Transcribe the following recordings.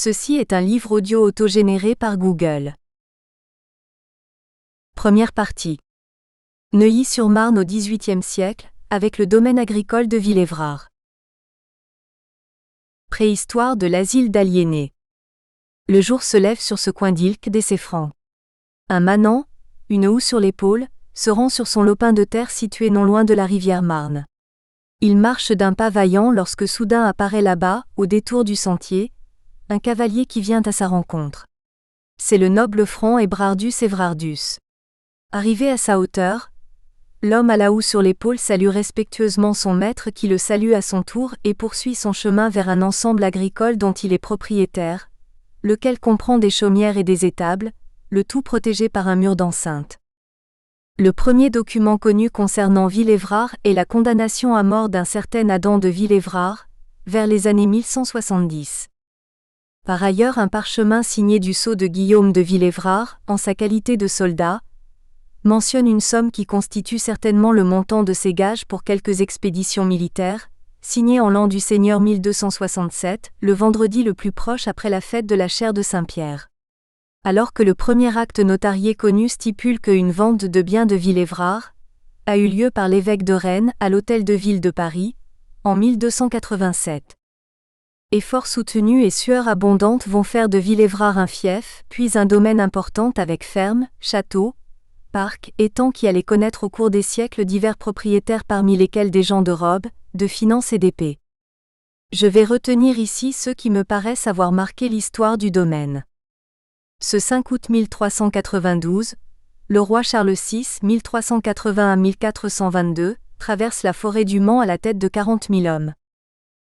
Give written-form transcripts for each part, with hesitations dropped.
Ceci est un livre audio autogénéré par Google. Première partie. Neuilly-sur-Marne au XVIIIe siècle, avec le domaine agricole de Villévrard. Préhistoire de l'asile d'aliénés. Le jour se lève sur ce coin d'Ilk des Céfrans. Un manant, une houe sur l'épaule, se rend sur son lopin de terre situé non loin de la rivière Marne. Il marche d'un pas vaillant lorsque soudain apparaît là-bas, au détour du sentier, un cavalier qui vient à sa rencontre. C'est le noble franc Ebrardus Evrardus. Arrivé à sa hauteur, l'homme à la houe sur l'épaule salue respectueusement son maître qui le salue à son tour et poursuit son chemin vers un ensemble agricole dont il est propriétaire, lequel comprend des chaumières et des étables, le tout protégé par un mur d'enceinte. Le premier document connu concernant Villévrard est la condamnation à mort d'un certain Adam de Villévrard, vers les années 1170. Par ailleurs, un parchemin signé du sceau de Guillaume de Villévrard, en sa qualité de soldat, mentionne une somme qui constitue certainement le montant de ses gages pour quelques expéditions militaires, signé en l'an du Seigneur 1267, le vendredi le plus proche après la fête de la chaire de Saint-Pierre. Alors que le premier acte notarié connu stipule qu'une vente de biens de Villévrard a eu lieu par l'évêque de Rennes à l'hôtel de ville de Paris, en 1287. Efforts soutenus et sueurs abondantes vont faire de Villévrard un fief, puis un domaine important avec ferme, château, parc, étangs qui allaient connaître au cours des siècles divers propriétaires parmi lesquels des gens de robe, de finance et d'épée. Je vais retenir ici ceux qui me paraissent avoir marqué l'histoire du domaine. Ce 5 août 1392, le roi Charles VI, 1380 à 1422, traverse la forêt du Mans à la tête de 40 000 hommes.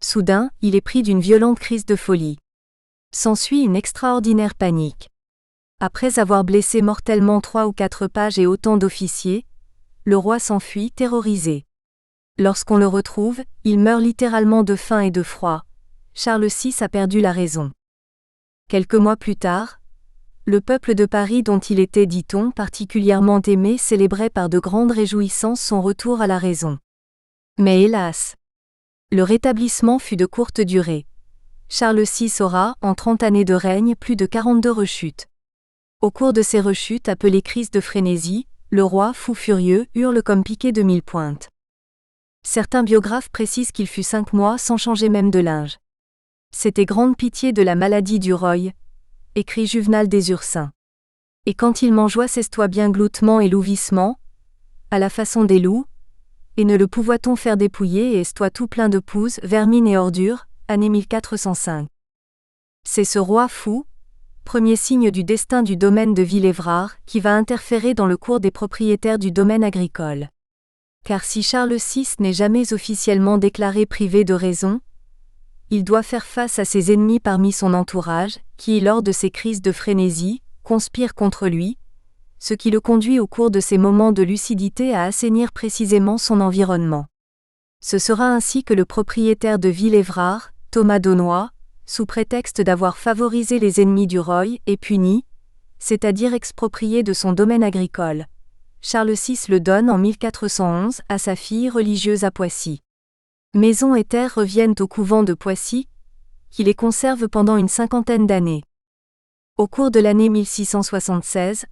Soudain, il est pris d'une violente crise de folie. S'ensuit une extraordinaire panique. Après avoir blessé mortellement 3 ou 4 pages et autant d'officiers, le roi s'enfuit terrorisé. Lorsqu'on le retrouve, il meurt littéralement de faim et de froid. Charles VI a perdu la raison. Quelques mois plus tard, le peuple de Paris dont il était, dit-on, particulièrement aimé célébrait par de grandes réjouissances son retour à la raison. Mais hélas! Le rétablissement fut de courte durée. Charles VI aura, en 30 années de règne, plus de 42 rechutes. Au cours de ces rechutes appelées crises de frénésie, le roi, fou furieux, hurle comme piqué de 1000 pointes. Certains biographes précisent qu'il fut 5 mois sans changer même de linge. C'était grande pitié de la maladie du roy, écrit Juvenal des Ursins. Et quand il mangeoit cestoit bien gloutement et louvissement, à la façon des loups, et ne le pouvoit-on faire dépouiller et estoit tout plein de pousses, vermine et ordures, année 1405. C'est ce roi fou, premier signe du destin du domaine de Villévrard, qui va interférer dans le cours des propriétaires du domaine agricole. Car si Charles VI n'est jamais officiellement déclaré privé de raison, il doit faire face à ses ennemis parmi son entourage, qui, lors de ces crises de frénésie, conspirent contre lui, ce qui le conduit au cours de ces moments de lucidité à assainir précisément son environnement. Ce sera ainsi que le propriétaire de Villévrard, Thomas d'Aunois, sous prétexte d'avoir favorisé les ennemis du roy, est puni, c'est-à-dire exproprié de son domaine agricole. Charles VI le donne en 1411 à sa fille religieuse à Poissy. Maison et terres reviennent au couvent de Poissy, qui les conserve pendant une 50aine d'années. Au cours de l'année 1676,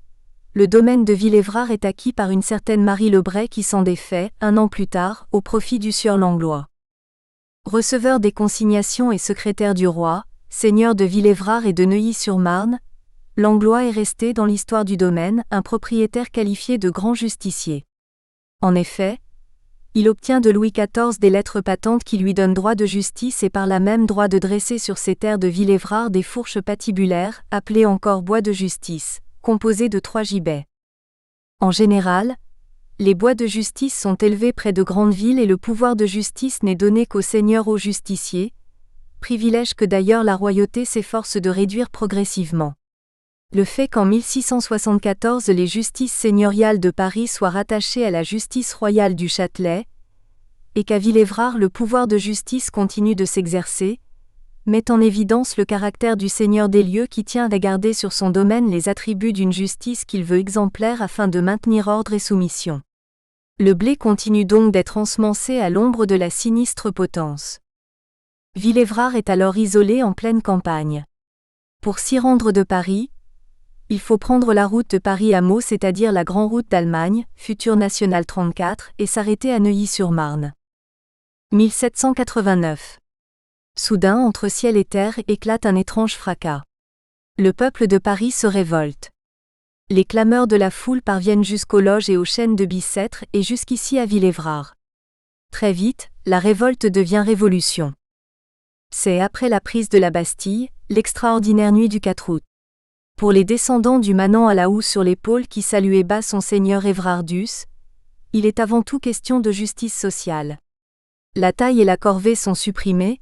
le domaine de Villévrard est acquis par une certaine Marie Lebray qui s'en défait, un an plus tard, au profit du sieur Langlois. Receveur des consignations et secrétaire du roi, seigneur de Villévrard et de Neuilly-sur-Marne, Langlois est resté dans l'histoire du domaine un propriétaire qualifié de grand justicier. En effet, il obtient de Louis XIV des lettres patentes qui lui donnent droit de justice et par là même droit de dresser sur ses terres de Villévrard des fourches patibulaires, appelées encore bois de justice, composés de 3 gibets. En général, les bois de justice sont élevés près de grandes villes et le pouvoir de justice n'est donné qu'aux seigneurs aux justiciers, privilège que d'ailleurs la royauté s'efforce de réduire progressivement. Le fait qu'en 1674 les justices seigneuriales de Paris soient rattachées à la justice royale du Châtelet, et qu'à Villévrard le pouvoir de justice continue de s'exercer, met en évidence le caractère du seigneur des lieux qui tient à garder sur son domaine les attributs d'une justice qu'il veut exemplaire afin de maintenir ordre et soumission. Le blé continue donc d'être ensemencé à l'ombre de la sinistre potence. Villévrard est alors isolé en pleine campagne. Pour s'y rendre de Paris, il faut prendre la route de Paris à Meaux, c'est-à-dire la Grande Route d'Allemagne, future Nationale 34, et s'arrêter à Neuilly-sur-Marne. 1789. Soudain, entre ciel et terre, éclate un étrange fracas. Le peuple de Paris se révolte. Les clameurs de la foule parviennent jusqu'aux loges et aux chênes de Bicêtre et jusqu'ici à Villévrard. Très vite, la révolte devient révolution. C'est après la prise de la Bastille, l'extraordinaire nuit du 4 août. Pour les descendants du manant à la houe sur l'épaule qui saluait bas son seigneur Évrardus, il est avant tout question de justice sociale. La taille et la corvée sont supprimées,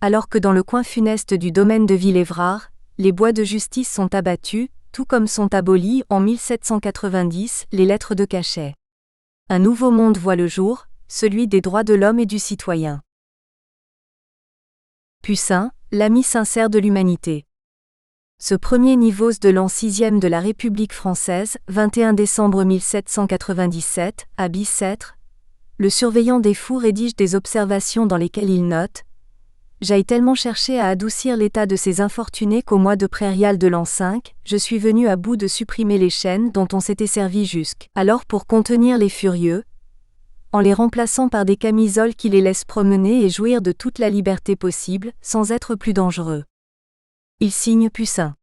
alors que dans le coin funeste du domaine de Villévrard, les bois de justice sont abattus, tout comme sont abolies en 1790 les lettres de cachet. Un nouveau monde voit le jour, celui des droits de l'homme et du citoyen. Poussin, l'ami sincère de l'humanité. Ce premier Nivose de l'an 6e de la République française, 21 décembre 1797, à Bicêtre, le surveillant des fous rédige des observations dans lesquelles il note « J'ai tellement cherché à adoucir l'état de ces infortunés qu'au mois de prairial de l'an 5, je suis venu à bout de supprimer les chaînes dont on s'était servi jusqu'alors pour contenir les furieux, en les remplaçant par des camisoles qui les laissent promener et jouir de toute la liberté possible, sans être plus dangereux. » Il signe Poussin.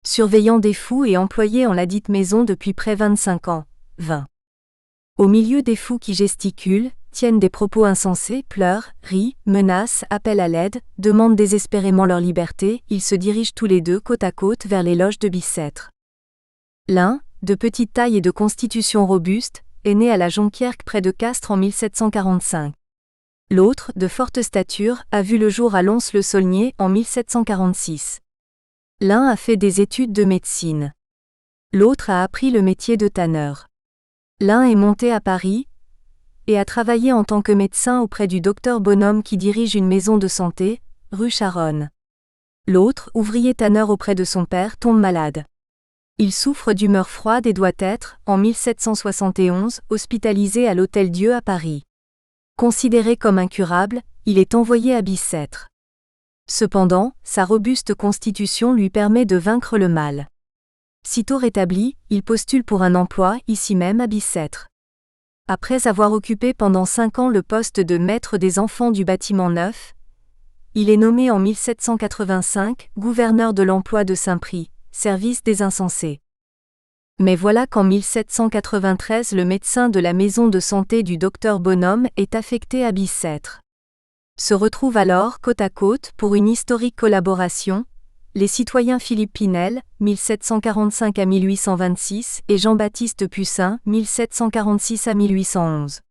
Surveillant des fous et employé en ladite maison depuis près 25 ans, 20. Au milieu des fous qui gesticulent, tiennent des propos insensés, pleurent, rient, menacent, appellent à l'aide, demandent désespérément leur liberté, ils se dirigent tous les deux côte à côte vers les loges de Bicêtre. L'un, de petite taille et de constitution robuste, est né à la Jonquière près de Castres en 1745. L'autre, de forte stature, a vu le jour à Lons-le-Saulnier en 1746. L'un a fait des études de médecine. L'autre a appris le métier de tanneur. L'un est monté à Paris et a travaillé en tant que médecin auprès du docteur Bonhomme qui dirige une maison de santé, rue Charonne. L'autre, ouvrier tanneur auprès de son père, tombe malade. Il souffre d'humeur froide et doit être, en 1771, hospitalisé à l'Hôtel-Dieu à Paris. Considéré comme incurable, il est envoyé à Bicêtre. Cependant, sa robuste constitution lui permet de vaincre le mal. Sitôt rétabli, il postule pour un emploi, ici même à Bicêtre. Après avoir occupé pendant 5 ans le poste de maître des enfants du bâtiment neuf, il est nommé en 1785 gouverneur de l'emploi de Saint-Prix, service des insensés. Mais voilà qu'en 1793 le médecin de la maison de santé du docteur Bonhomme est affecté à Bicêtre. Se retrouvent alors côte à côte pour une historique collaboration, les citoyens Philippe Pinel, 1745 à 1826, et Jean-Baptiste Poussin, 1746 à 1811.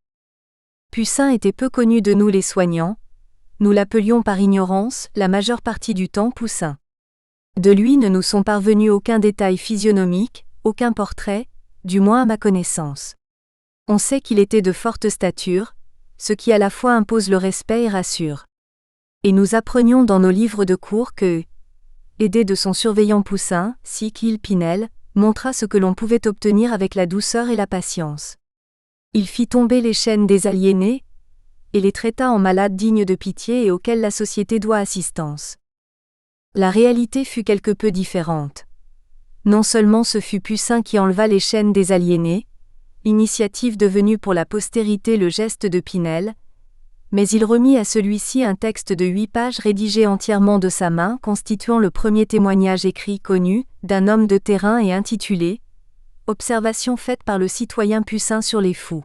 Poussin était peu connu de nous les soignants, nous l'appelions par ignorance, la majeure partie du temps Poussin. De lui ne nous sont parvenus aucun détail physionomique, aucun portrait, du moins à ma connaissance. On sait qu'il était de forte stature, ce qui à la fois impose le respect et rassure. Et nous apprenions dans nos livres de cours que, aidé de son surveillant Poussin, Siquil Pinel, montra ce que l'on pouvait obtenir avec la douceur et la patience. Il fit tomber les chaînes des aliénés, et les traita en malades dignes de pitié et auxquels la société doit assistance. La réalité fut quelque peu différente. Non seulement ce fut Poussin qui enleva les chaînes des aliénés, initiative devenue pour la postérité le geste de Pinel, mais il remit à celui-ci un texte de 8 pages rédigé entièrement de sa main constituant le premier témoignage écrit connu d'un homme de terrain et intitulé « Observations faites par le citoyen Poussin sur les fous ».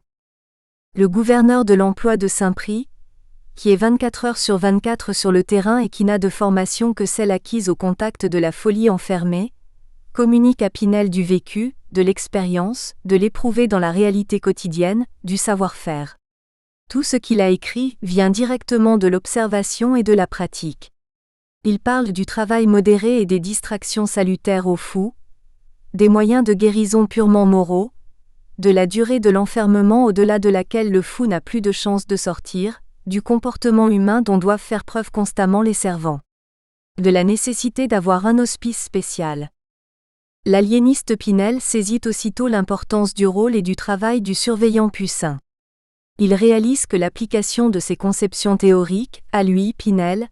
Le gouverneur de l'emploi de Saint-Prix, qui est 24 heures sur 24 sur le terrain et qui n'a de formation que celle acquise au contact de la folie enfermée, communique à Pinel du vécu, de l'expérience, de l'éprouvé dans la réalité quotidienne, du savoir-faire. Tout ce qu'il a écrit vient directement de l'observation et de la pratique. Il parle du travail modéré et des distractions salutaires aux fous, des moyens de guérison purement moraux, de la durée de l'enfermement au-delà de laquelle le fou n'a plus de chance de sortir, du comportement humain dont doivent faire preuve constamment les servants, de la nécessité d'avoir un hospice spécial. L'aliéniste Pinel saisit aussitôt l'importance du rôle et du travail du surveillant Poussin. Il réalise que l'application de ses conceptions théoriques, à lui, Pinel,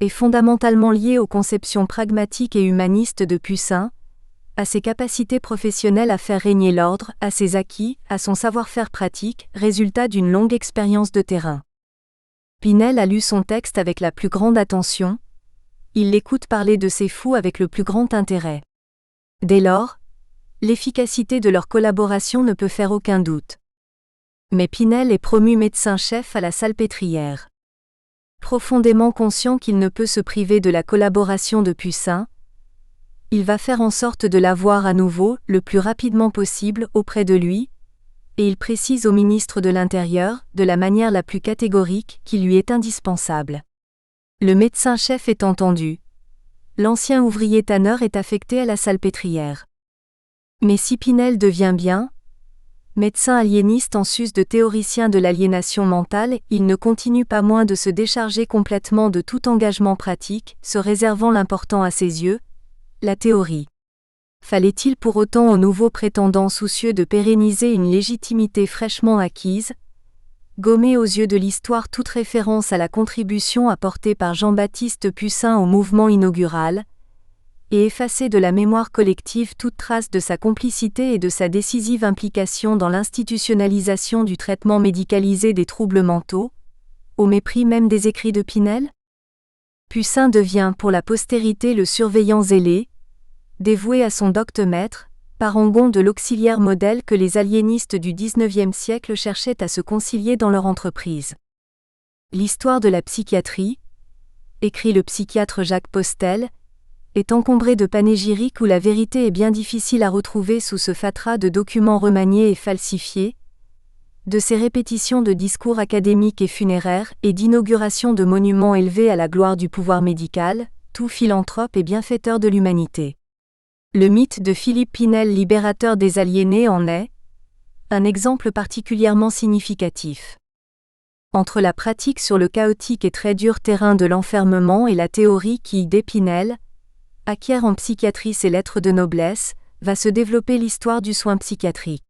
est fondamentalement liée aux conceptions pragmatiques et humanistes de Poussin, à ses capacités professionnelles à faire régner l'ordre, à ses acquis, à son savoir-faire pratique, résultat d'une longue expérience de terrain. Pinel a lu son texte avec la plus grande attention, il l'écoute parler de ces fous avec le plus grand intérêt. Dès lors, l'efficacité de leur collaboration ne peut faire aucun doute. Mais Pinel est promu médecin-chef à la Salpêtrière. Profondément conscient qu'il ne peut se priver de la collaboration de Poussin, il va faire en sorte de l'avoir à nouveau, le plus rapidement possible, auprès de lui, et il précise au ministre de l'Intérieur, de la manière la plus catégorique, qu'il lui est indispensable. Le médecin-chef est entendu. L'ancien ouvrier tanneur est affecté à la Salpêtrière. Mais si Pinel devient bien médecin aliéniste en sus de théoricien de l'aliénation mentale, il ne continue pas moins de se décharger complètement de tout engagement pratique, se réservant l'important à ses yeux, la théorie. Fallait-il pour autant au nouveau prétendant soucieux de pérenniser une légitimité fraîchement acquise, gommer aux yeux de l'histoire toute référence à la contribution apportée par Jean-Baptiste Poussin au mouvement inaugural, et effacer de la mémoire collective toute trace de sa complicité et de sa décisive implication dans l'institutionnalisation du traitement médicalisé des troubles mentaux, au mépris même des écrits de Pinel ? Poussin devient pour la postérité le surveillant zélé, dévoué à son docte-maître, parangon de l'auxiliaire modèle que les aliénistes du XIXe siècle cherchaient à se concilier dans leur entreprise. L'histoire de la psychiatrie, écrit le psychiatre Jacques Postel, est encombrée de panégyriques où la vérité est bien difficile à retrouver sous ce fatras de documents remaniés et falsifiés, de ces répétitions de discours académiques et funéraires et d'inauguration de monuments élevés à la gloire du pouvoir médical, tout philanthrope et bienfaiteur de l'humanité. Le mythe de Philippe Pinel, libérateur des aliénés, en est un exemple particulièrement significatif. Entre la pratique sur le chaotique et très dur terrain de l'enfermement et la théorie qui, dès Pinel, acquiert en psychiatrie ses lettres de noblesse, va se développer l'histoire du soin psychiatrique.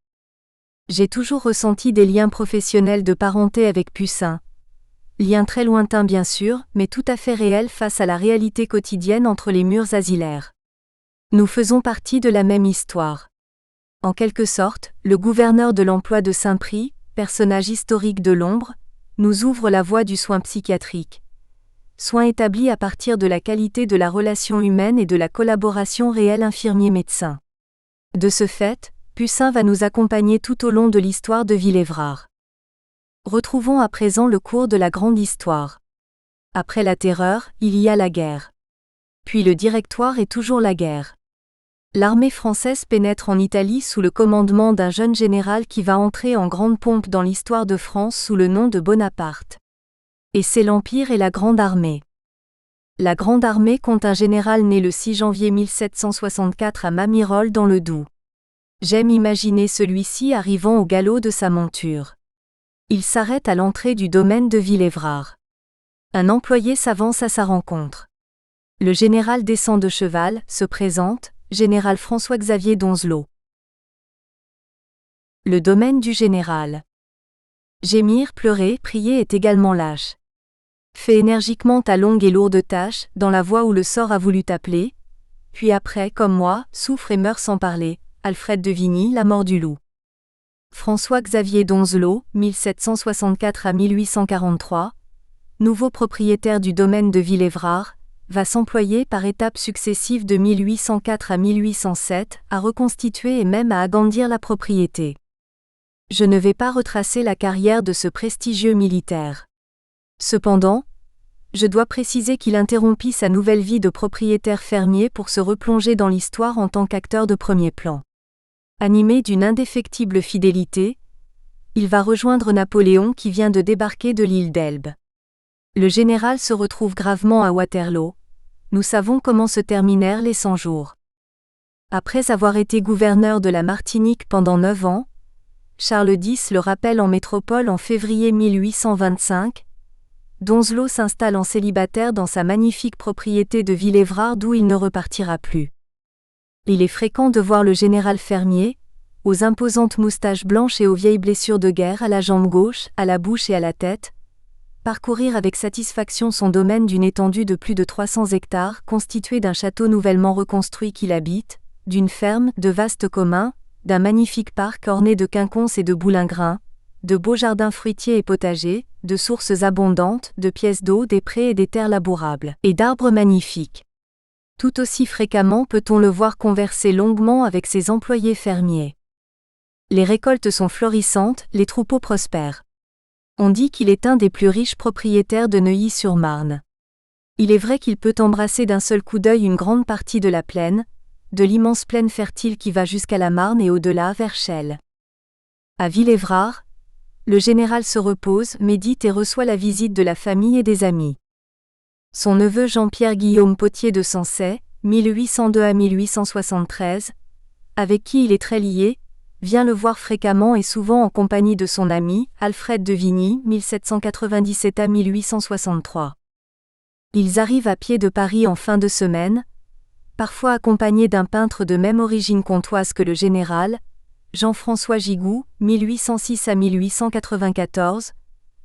J'ai toujours ressenti des liens professionnels de parenté avec Poussin. Liens très lointains bien sûr, mais tout à fait réels face à la réalité quotidienne entre les murs asilaires. Nous faisons partie de la même histoire. En quelque sorte, le gouverneur de l'emploi de Saint-Prix, personnage historique de l'ombre, nous ouvre la voie du soin psychiatrique. Soin établi à partir de la qualité de la relation humaine et de la collaboration réelle infirmier-médecin. De ce fait, Poussin va nous accompagner tout au long de l'histoire de Villévrard. Retrouvons à présent le cours de la grande histoire. Après la terreur, il y a la guerre. Puis le Directoire et toujours la guerre. L'armée française pénètre en Italie sous le commandement d'un jeune général qui va entrer en grande pompe dans l'histoire de France sous le nom de Bonaparte. Et c'est l'Empire et la Grande Armée. La Grande Armée compte un général né le 6 janvier 1764 à Mamirolles dans le Doubs. J'aime imaginer celui-ci arrivant au galop de sa monture. Il s'arrête à l'entrée du domaine de Villévrard. Un employé s'avance à sa rencontre. Le général descend de cheval, se présente, général François-Xavier d'Onzelot. Le domaine du général. Gémir, pleurer, prier est également lâche. Fais énergiquement ta longue et lourde tâche, dans la voie où le sort a voulu t'appeler, puis après, comme moi, souffre et meurt sans parler. Alfred de Vigny, La mort du loup. François-Xavier d'Onzelot, 1764 à 1843, nouveau propriétaire du domaine de Villévrard, va s'employer par étapes successives de 1804 à 1807 à reconstituer et même à agrandir la propriété. Je ne vais pas retracer la carrière de ce prestigieux militaire. Cependant, je dois préciser qu'il interrompit sa nouvelle vie de propriétaire fermier pour se replonger dans l'histoire en tant qu'acteur de premier plan. Animé d'une indéfectible fidélité, il va rejoindre Napoléon qui vient de débarquer de l'île d'Elbe. Le général se retrouve gravement à Waterloo. Nous savons comment se terminèrent les 100 jours. Après avoir été gouverneur de la Martinique pendant 9 ans, Charles X le rappelle en métropole en février 1825. D'Onzelot s'installe en célibataire dans sa magnifique propriété de Villévrard d'où il ne repartira plus. Il est fréquent de voir le général fermier, aux imposantes moustaches blanches et aux vieilles blessures de guerre à la jambe gauche, à la bouche et à la tête, parcourir avec satisfaction son domaine d'une étendue de plus de 300 hectares constitué d'un château nouvellement reconstruit qu'il habite, d'une ferme, de vastes communs, d'un magnifique parc orné de quinconces et de boulingrins, de beaux jardins fruitiers et potagers, de sources abondantes, de pièces d'eau, des prés et des terres labourables, et d'arbres magnifiques. Tout aussi fréquemment peut-on le voir converser longuement avec ses employés fermiers. Les récoltes sont florissantes, les troupeaux prospèrent. On dit qu'il est un des plus riches propriétaires de Neuilly-sur-Marne. Il est vrai qu'il peut embrasser d'un seul coup d'œil une grande partie de la plaine, de l'immense plaine fertile qui va jusqu'à la Marne et au-delà vers Chelles. À Villévrard, le général se repose, médite et reçoit la visite de la famille et des amis. Son neveu Jean-Pierre Guillaume Potier de Sancey, 1802 à 1873, avec qui il est très lié, vient le voir fréquemment et souvent en compagnie de son ami, Alfred de Vigny, 1797 à 1863. Ils arrivent à pied de Paris en fin de semaine, parfois accompagnés d'un peintre de même origine comtoise que le général, Jean-François Gigoux, 1806 à 1894,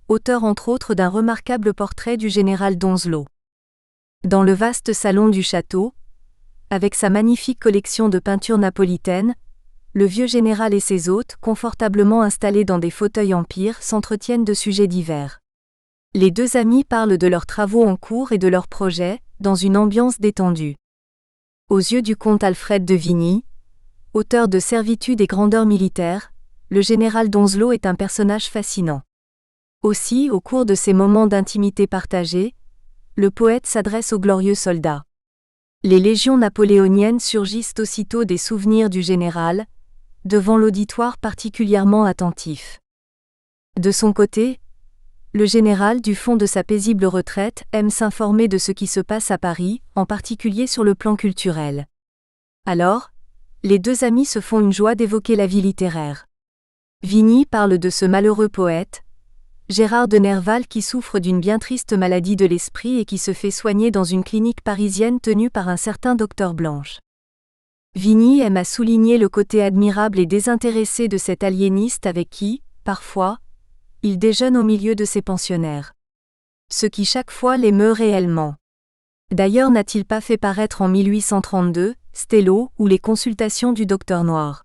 auteur entre autres d'un remarquable portrait du général d'Onzelot. Dans le vaste salon du château, avec sa magnifique collection de peintures napolitaines, le vieux général et ses hôtes, confortablement installés dans des fauteuils empire, s'entretiennent de sujets divers. Les deux amis parlent de leurs travaux en cours et de leurs projets, dans une ambiance détendue. Aux yeux du comte Alfred de Vigny, auteur de Servitude et grandeur militaire, le général d'Onzelot est un personnage fascinant. Aussi, au cours de ces moments d'intimité partagée, le poète s'adresse aux glorieux soldats. Les légions napoléoniennes surgissent aussitôt des souvenirs du général, devant l'auditoire particulièrement attentif. De son côté, le général, du fond de sa paisible retraite, aime s'informer de ce qui se passe à Paris, en particulier sur le plan culturel. Alors, les deux amis se font une joie d'évoquer la vie littéraire. Vigny parle de ce malheureux poète, Gérard de Nerval, qui souffre d'une bien triste maladie de l'esprit et qui se fait soigner dans une clinique parisienne tenue par un certain docteur Blanche. Vigny aime à souligner le côté admirable et désintéressé de cet aliéniste avec qui, parfois, il déjeune au milieu de ses pensionnaires. Ce qui chaque fois l'émeut réellement. D'ailleurs n'a-t-il pas fait paraître en 1832, Stello ou les consultations du docteur Noir.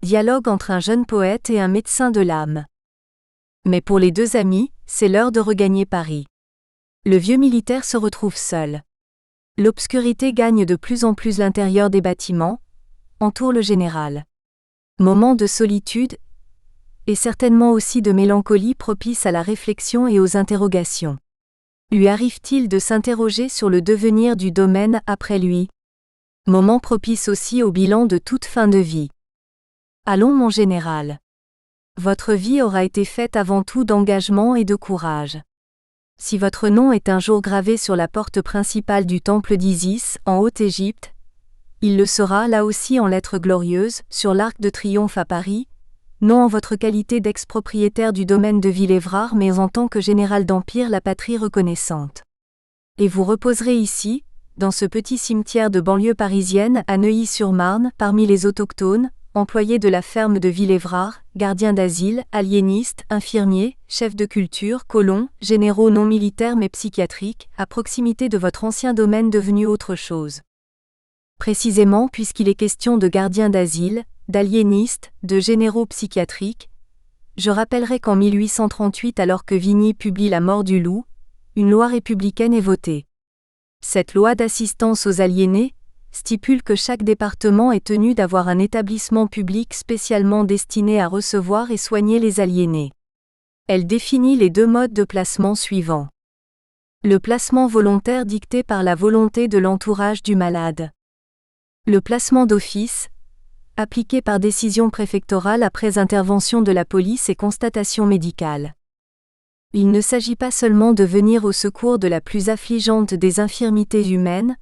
Dialogue entre un jeune poète et un médecin de l'âme. Mais pour les deux amis, c'est l'heure de regagner Paris. Le vieux militaire se retrouve seul. L'obscurité gagne de plus en plus l'intérieur des bâtiments, entoure le général. Moment de solitude, et certainement aussi de mélancolie propice à la réflexion et aux interrogations. Lui arrive-t-il de s'interroger sur le devenir du domaine après lui? Moment propice aussi au bilan de toute fin de vie. Allons mon général. Votre vie aura été faite avant tout d'engagement et de courage. Si votre nom est un jour gravé sur la porte principale du temple d'Isis, en Haute-Égypte, il le sera là aussi en lettres glorieuses, sur l'Arc de Triomphe à Paris, non en votre qualité d'ex-propriétaire du domaine de Villévrard mais en tant que général d'Empire, la patrie reconnaissante. Et vous reposerez ici, dans ce petit cimetière de banlieue parisienne à Neuilly-sur-Marne, parmi les autochtones, employés de la ferme de Villévrard, gardiens d'asile, aliénistes, infirmiers, chefs de culture, colons, généraux non militaires mais psychiatriques, à proximité de votre ancien domaine devenu autre chose. Précisément puisqu'il est question de gardiens d'asile, d'aliénistes, de généraux psychiatriques, je rappellerai qu'en 1838, alors que Vigny publie La mort du loup, une loi républicaine est votée. Cette loi d'assistance aux aliénés stipule que chaque département est tenu d'avoir un établissement public spécialement destiné à recevoir et soigner les aliénés. Elle définit les deux modes de placement suivants. Le placement volontaire dicté par la volonté de l'entourage du malade. Le placement d'office, appliqué par décision préfectorale après intervention de la police et constatation médicale. Il ne s'agit pas seulement de venir au secours de la plus affligeante des infirmités humaines,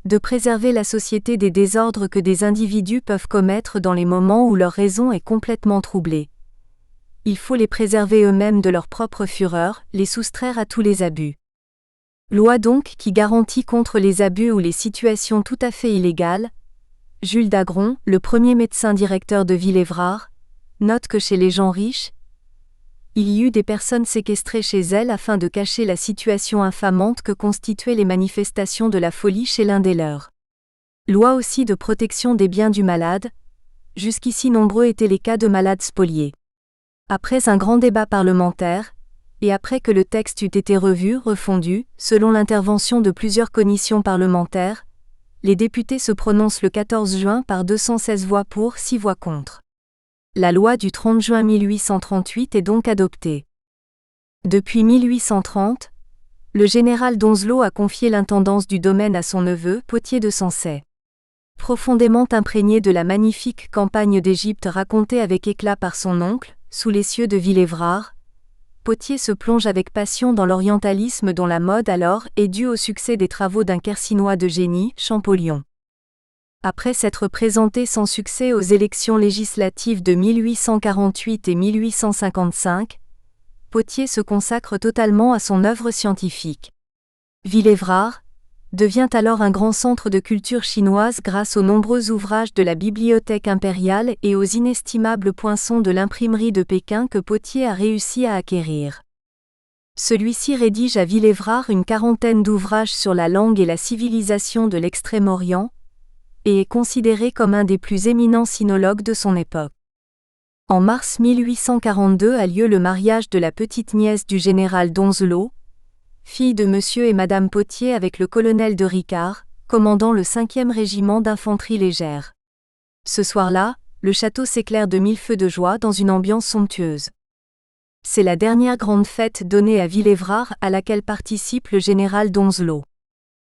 de préserver la société des désordres que des individus peuvent commettre dans les moments où leur raison est complètement troublée. Il faut les préserver eux-mêmes de leur propre fureur, les soustraire à tous les abus. Loi donc qui garantit contre les abus ou les situations tout à fait illégales. Jules Dagron, le premier médecin directeur de Villévrard, note que chez les gens riches, Il y eut des personnes séquestrées chez elle afin de cacher la situation infamante que constituaient les manifestations de la folie chez l'un des leurs. Loi aussi de protection des biens du malade. Jusqu'ici nombreux étaient les cas de malades spoliés. Après un grand débat parlementaire, et après que le texte eût été revu, refondu, selon l'intervention de plusieurs commissions parlementaires, les députés se prononcent le 14 juin par 216 voix pour, 6 voix contre. La loi du 30 juin 1838 est donc adoptée. Depuis 1830, le général d'Onslow a confié l'intendance du domaine à son neveu, Pothier de Sancey. Profondément imprégné de la magnifique campagne d'Égypte racontée avec éclat par son oncle, sous les cieux de Villévrard, Pothier se plonge avec passion dans l'orientalisme dont la mode alors est due au succès des travaux d'un Quercinois de génie, Champollion. Après s'être présenté sans succès aux élections législatives de 1848 et 1855, Pothier se consacre totalement à son œuvre scientifique. Villévrard devient alors un grand centre de culture chinoise grâce aux nombreux ouvrages de la Bibliothèque impériale et aux inestimables poinçons de l'imprimerie de Pékin que Pothier a réussi à acquérir. Celui-ci rédige à Villévrard une quarantaine d'ouvrages sur la langue et la civilisation de l'Extrême-Orient, et est considéré comme un des plus éminents sinologues de son époque. En mars 1842 a lieu le mariage de la petite-nièce du général d'Onslow, fille de monsieur et madame Pothier avec le colonel de Ricard, commandant le 5e régiment d'infanterie légère. Ce soir-là, le château s'éclaire de mille feux de joie dans une ambiance somptueuse. C'est la dernière grande fête donnée à Villévrard à laquelle participe le général d'Onslow.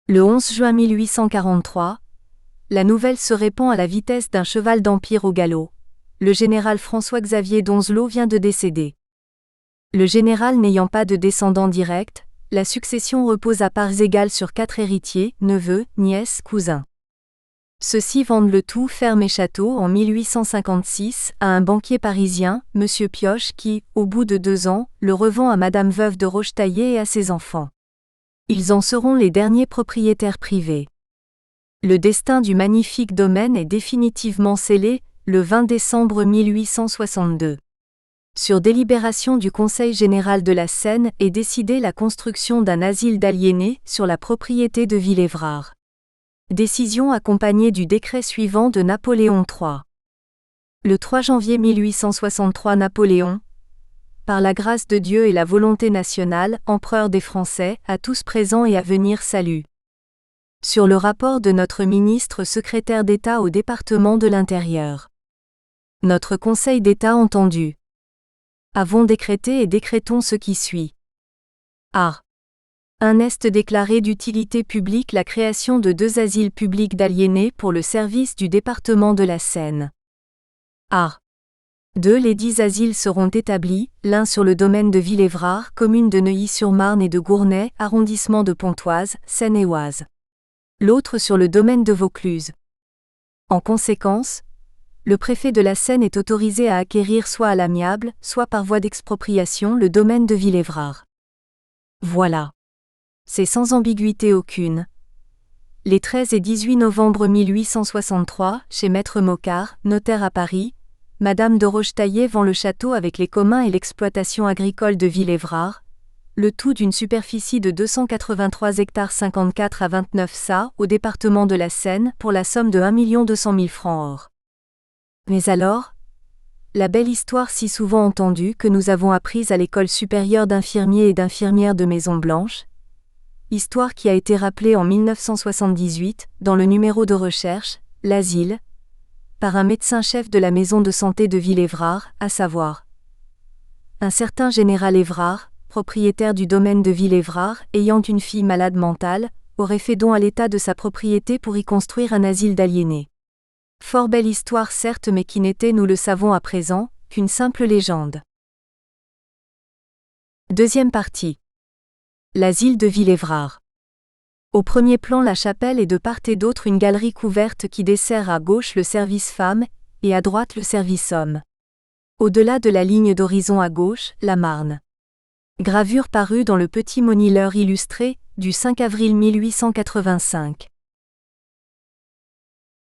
Le 11 juin 1843, la nouvelle se répand à la vitesse d'un cheval d'empire au galop. Le général François-Xavier d'Onslow vient de décéder. Le général n'ayant pas de descendants directs, la succession repose à parts égales sur 4 héritiers, neveux, nièces, cousins. Ceux-ci vendent le tout ferme et château en 1856 à un banquier parisien, M. Pioche qui, au bout de 2 ans, le revend à Madame veuve de Rochetaillé et à ses enfants. Ils en seront les derniers propriétaires privés. Le destin du magnifique domaine est définitivement scellé, le 20 décembre 1862. Sur délibération du Conseil général de la Seine est décidée la construction d'un asile d'aliénés sur la propriété de Villévrard. Décision accompagnée du décret suivant de Napoléon III. Le 3 janvier 1863 Napoléon, par la grâce de Dieu et la volonté nationale, empereur des Français, à tous présents et à venir salue. Sur le rapport de notre ministre secrétaire d'État au département de l'Intérieur. Notre Conseil d'État entendu. Avons décrété et décrétons ce qui suit. A. 1 est déclaré d'utilité publique la création de 2 asiles publics d'aliénés pour le service du département de la Seine. A. 2 Les 10 asiles seront établis, l'un sur le domaine de Villévrard, commune de Neuilly-sur-Marne et de Gournay, arrondissement de Pontoise, Seine-et-Oise. L'autre sur le domaine de Vaucluse. En conséquence, le préfet de la Seine est autorisé à acquérir soit à l'amiable, soit par voie d'expropriation le domaine de Villévrard. Voilà. C'est sans ambiguïté aucune. Les 13 et 18 novembre 1863, chez Maître Mocard, notaire à Paris, Madame de Rochetaillé vend le château avec les communs et l'exploitation agricole de Villévrard, le tout d'une superficie de 283 hectares 54 à 29 sa au département de la Seine pour la somme de 1 200 000 francs or. Mais alors, la belle histoire si souvent entendue que nous avons apprise à l'école supérieure d'infirmiers et d'infirmières de Maison-Blanche, histoire qui a été rappelée en 1978, dans le numéro de recherche, l'asile, par un médecin-chef de la maison de santé de Villévrard, à savoir un certain général Évrard, propriétaire du domaine de Villévrard, ayant une fille malade mentale, aurait fait don à l'État de sa propriété pour y construire un asile d'aliénés. Fort belle histoire certes mais qui n'était, nous le savons à présent, qu'une simple légende. Deuxième partie. L'asile de Villévrard. Au premier plan la chapelle et de part et d'autre une galerie couverte qui dessert à gauche le service femmes, et à droite le service hommes. Au-delà de la ligne d'horizon à gauche, la Marne. Gravure parue dans le Petit Monileur illustré, du 5 avril 1885.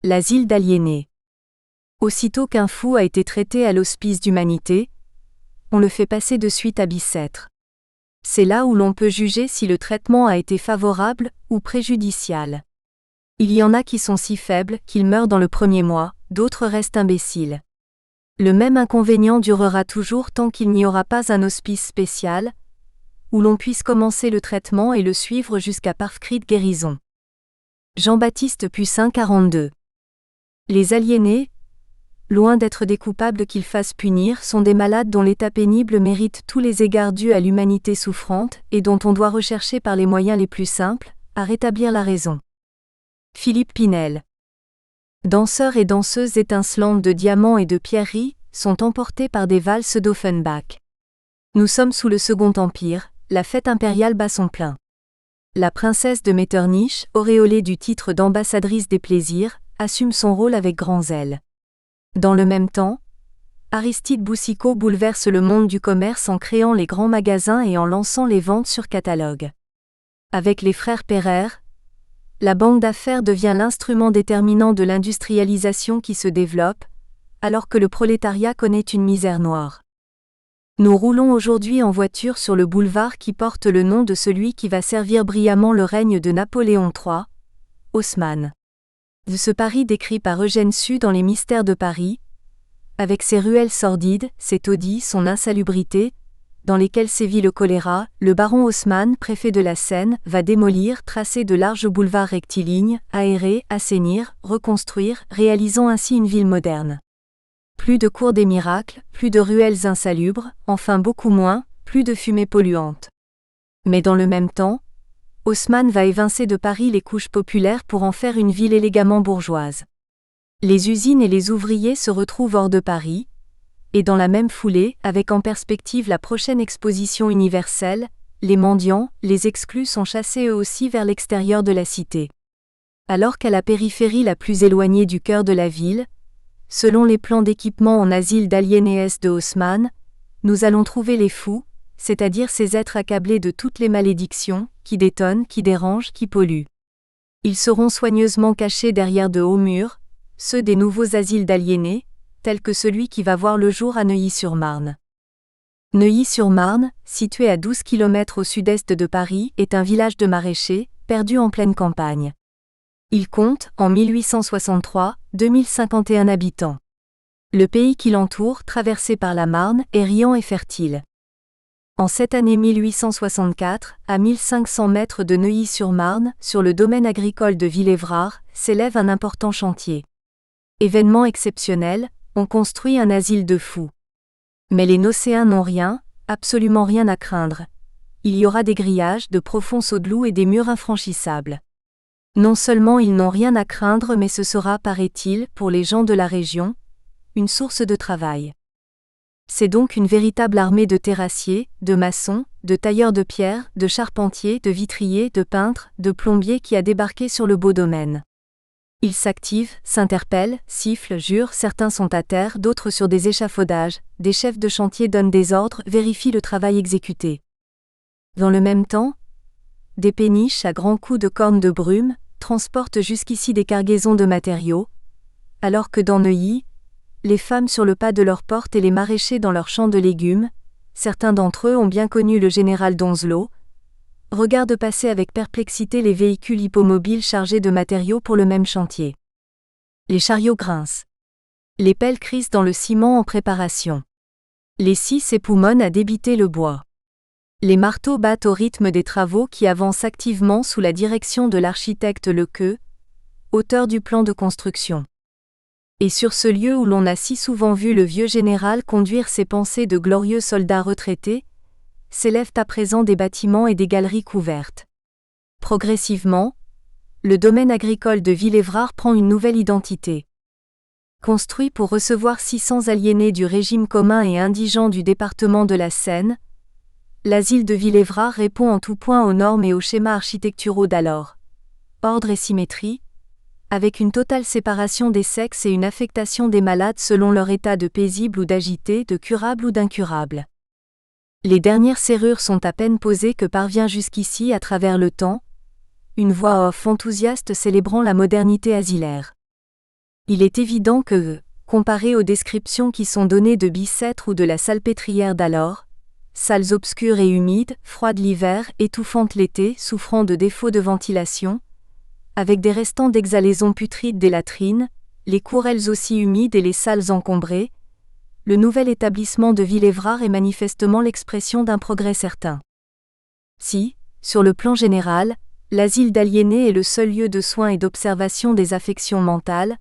L'asile d'aliénés. Aussitôt qu'un fou a été traité à l'hospice d'humanité, on le fait passer de suite à Bicêtre. C'est là où l'on peut juger si le traitement a été favorable ou préjudicial. Il y en a qui sont si faibles qu'ils meurent dans le premier mois, d'autres restent imbéciles. Le même inconvénient durera toujours tant qu'il n'y aura pas un hospice spécial, où l'on puisse commencer le traitement et le suivre jusqu'à parfaite guérison. Jean-Baptiste Pussin 42. Les aliénés, loin d'être des coupables qu'ils fassent punir, sont des malades dont l'état pénible mérite tous les égards dus à l'humanité souffrante et dont on doit rechercher par les moyens les plus simples, à rétablir la raison. Philippe Pinel. Danseurs et danseuses étincelantes de diamants et de pierreries sont emportés par des valses d'Offenbach. Nous sommes sous le Second Empire, la fête impériale bat son plein. La princesse de Metternich, auréolée du titre d'ambassadrice des plaisirs, assume son rôle avec grand zèle. Dans le même temps, Aristide Boucicaut bouleverse le monde du commerce en créant les grands magasins et en lançant les ventes sur catalogue. Avec les frères Pereire, la banque d'affaires devient l'instrument déterminant de l'industrialisation qui se développe, alors que le prolétariat connaît une misère noire. Nous roulons aujourd'hui en voiture sur le boulevard qui porte le nom de celui qui va servir brillamment le règne de Napoléon III, Haussmann. De ce Paris décrit par Eugène Sue dans Les Mystères de Paris, avec ses ruelles sordides, ses taudis, son insalubrité, dans lesquels sévit le choléra, le baron Haussmann, préfet de la Seine, va démolir, tracer de larges boulevards rectilignes, aérer, assainir, reconstruire, réalisant ainsi une ville moderne. Plus de cours des miracles, plus de ruelles insalubres, enfin beaucoup moins, plus de fumée polluante. Mais dans le même temps, Haussmann va évincer de Paris les couches populaires pour en faire une ville élégamment bourgeoise. Les usines et les ouvriers se retrouvent hors de Paris, et dans la même foulée, avec en perspective la prochaine exposition universelle, les mendiants, les exclus sont chassés eux aussi vers l'extérieur de la cité. Alors qu'à la périphérie la plus éloignée du cœur de la ville, selon les plans d'équipement en asile d'aliénés de Haussmann, nous allons trouver les fous, c'est-à-dire ces êtres accablés de toutes les malédictions, qui détonnent, qui dérangent, qui polluent. Ils seront soigneusement cachés derrière de hauts murs, ceux des nouveaux asiles d'aliénés, tels que celui qui va voir le jour à Neuilly-sur-Marne. Neuilly-sur-Marne, situé à 12 km au sud-est de Paris, est un village de maraîchers, perdu en pleine campagne. Il compte, en 1863, 2051 habitants. Le pays qui l'entoure, traversé par la Marne, est riant et fertile. En cette année 1864, à 1500 mètres de Neuilly-sur-Marne, sur le domaine agricole de Villévrard, s'élève un important chantier. Événement exceptionnel, on construit un asile de fous. Mais les Nocéens n'ont rien, absolument rien à craindre. Il y aura des grillages, de profonds sauts de loup et des murs infranchissables. Non seulement ils n'ont rien à craindre, mais ce sera, paraît-il, pour les gens de la région, une source de travail. C'est donc une véritable armée de terrassiers, de maçons, de tailleurs de pierre, de charpentiers, de vitriers, de peintres, de plombiers qui a débarqué sur le beau domaine. Ils s'activent, s'interpellent, sifflent, jurent, certains sont à terre, d'autres sur des échafaudages, des chefs de chantier donnent des ordres, vérifient le travail exécuté. Dans le même temps, des péniches à grands coups de cornes de brume transportent jusqu'ici des cargaisons de matériaux, alors que dans Neuilly, les femmes sur le pas de leur porte et les maraîchers dans leurs champs de légumes, certains d'entre eux ont bien connu le général Donzelot, regardent passer avec perplexité les véhicules hippomobiles chargés de matériaux pour le même chantier. Les chariots grincent. Les pelles crissent dans le ciment en préparation. Les scies s'époumonnent à débiter le bois. Les marteaux battent au rythme des travaux qui avancent activement sous la direction de l'architecte Lequeux, auteur du plan de construction. Et sur ce lieu où l'on a si souvent vu le vieux général conduire ses pensées de glorieux soldats retraités, s'élèvent à présent des bâtiments et des galeries couvertes. Progressivement, le domaine agricole de Villévrard prend une nouvelle identité. Construit pour recevoir 600 aliénés du régime commun et indigents du département de la Seine, l'asile de Villévrard répond en tout point aux normes et aux schémas architecturaux d'alors. Ordre et symétrie, avec une totale séparation des sexes et une affectation des malades selon leur état de paisible ou d'agité, de curable ou d'incurable. Les dernières serrures sont à peine posées que parvient jusqu'ici à travers le temps une voix off enthousiaste célébrant la modernité asilaire. Il est évident que, comparé aux descriptions qui sont données de Bicêtre ou de la salpêtrière d'alors, salles obscures et humides, froides l'hiver, étouffantes l'été, souffrant de défauts de ventilation, avec des restants d'exhalaisons putrides des latrines, les cours elles aussi humides et les salles encombrées, le nouvel établissement de Villévrard est manifestement l'expression d'un progrès certain. Si, sur le plan général, l'asile d'aliénés est le seul lieu de soins et d'observation des affections mentales,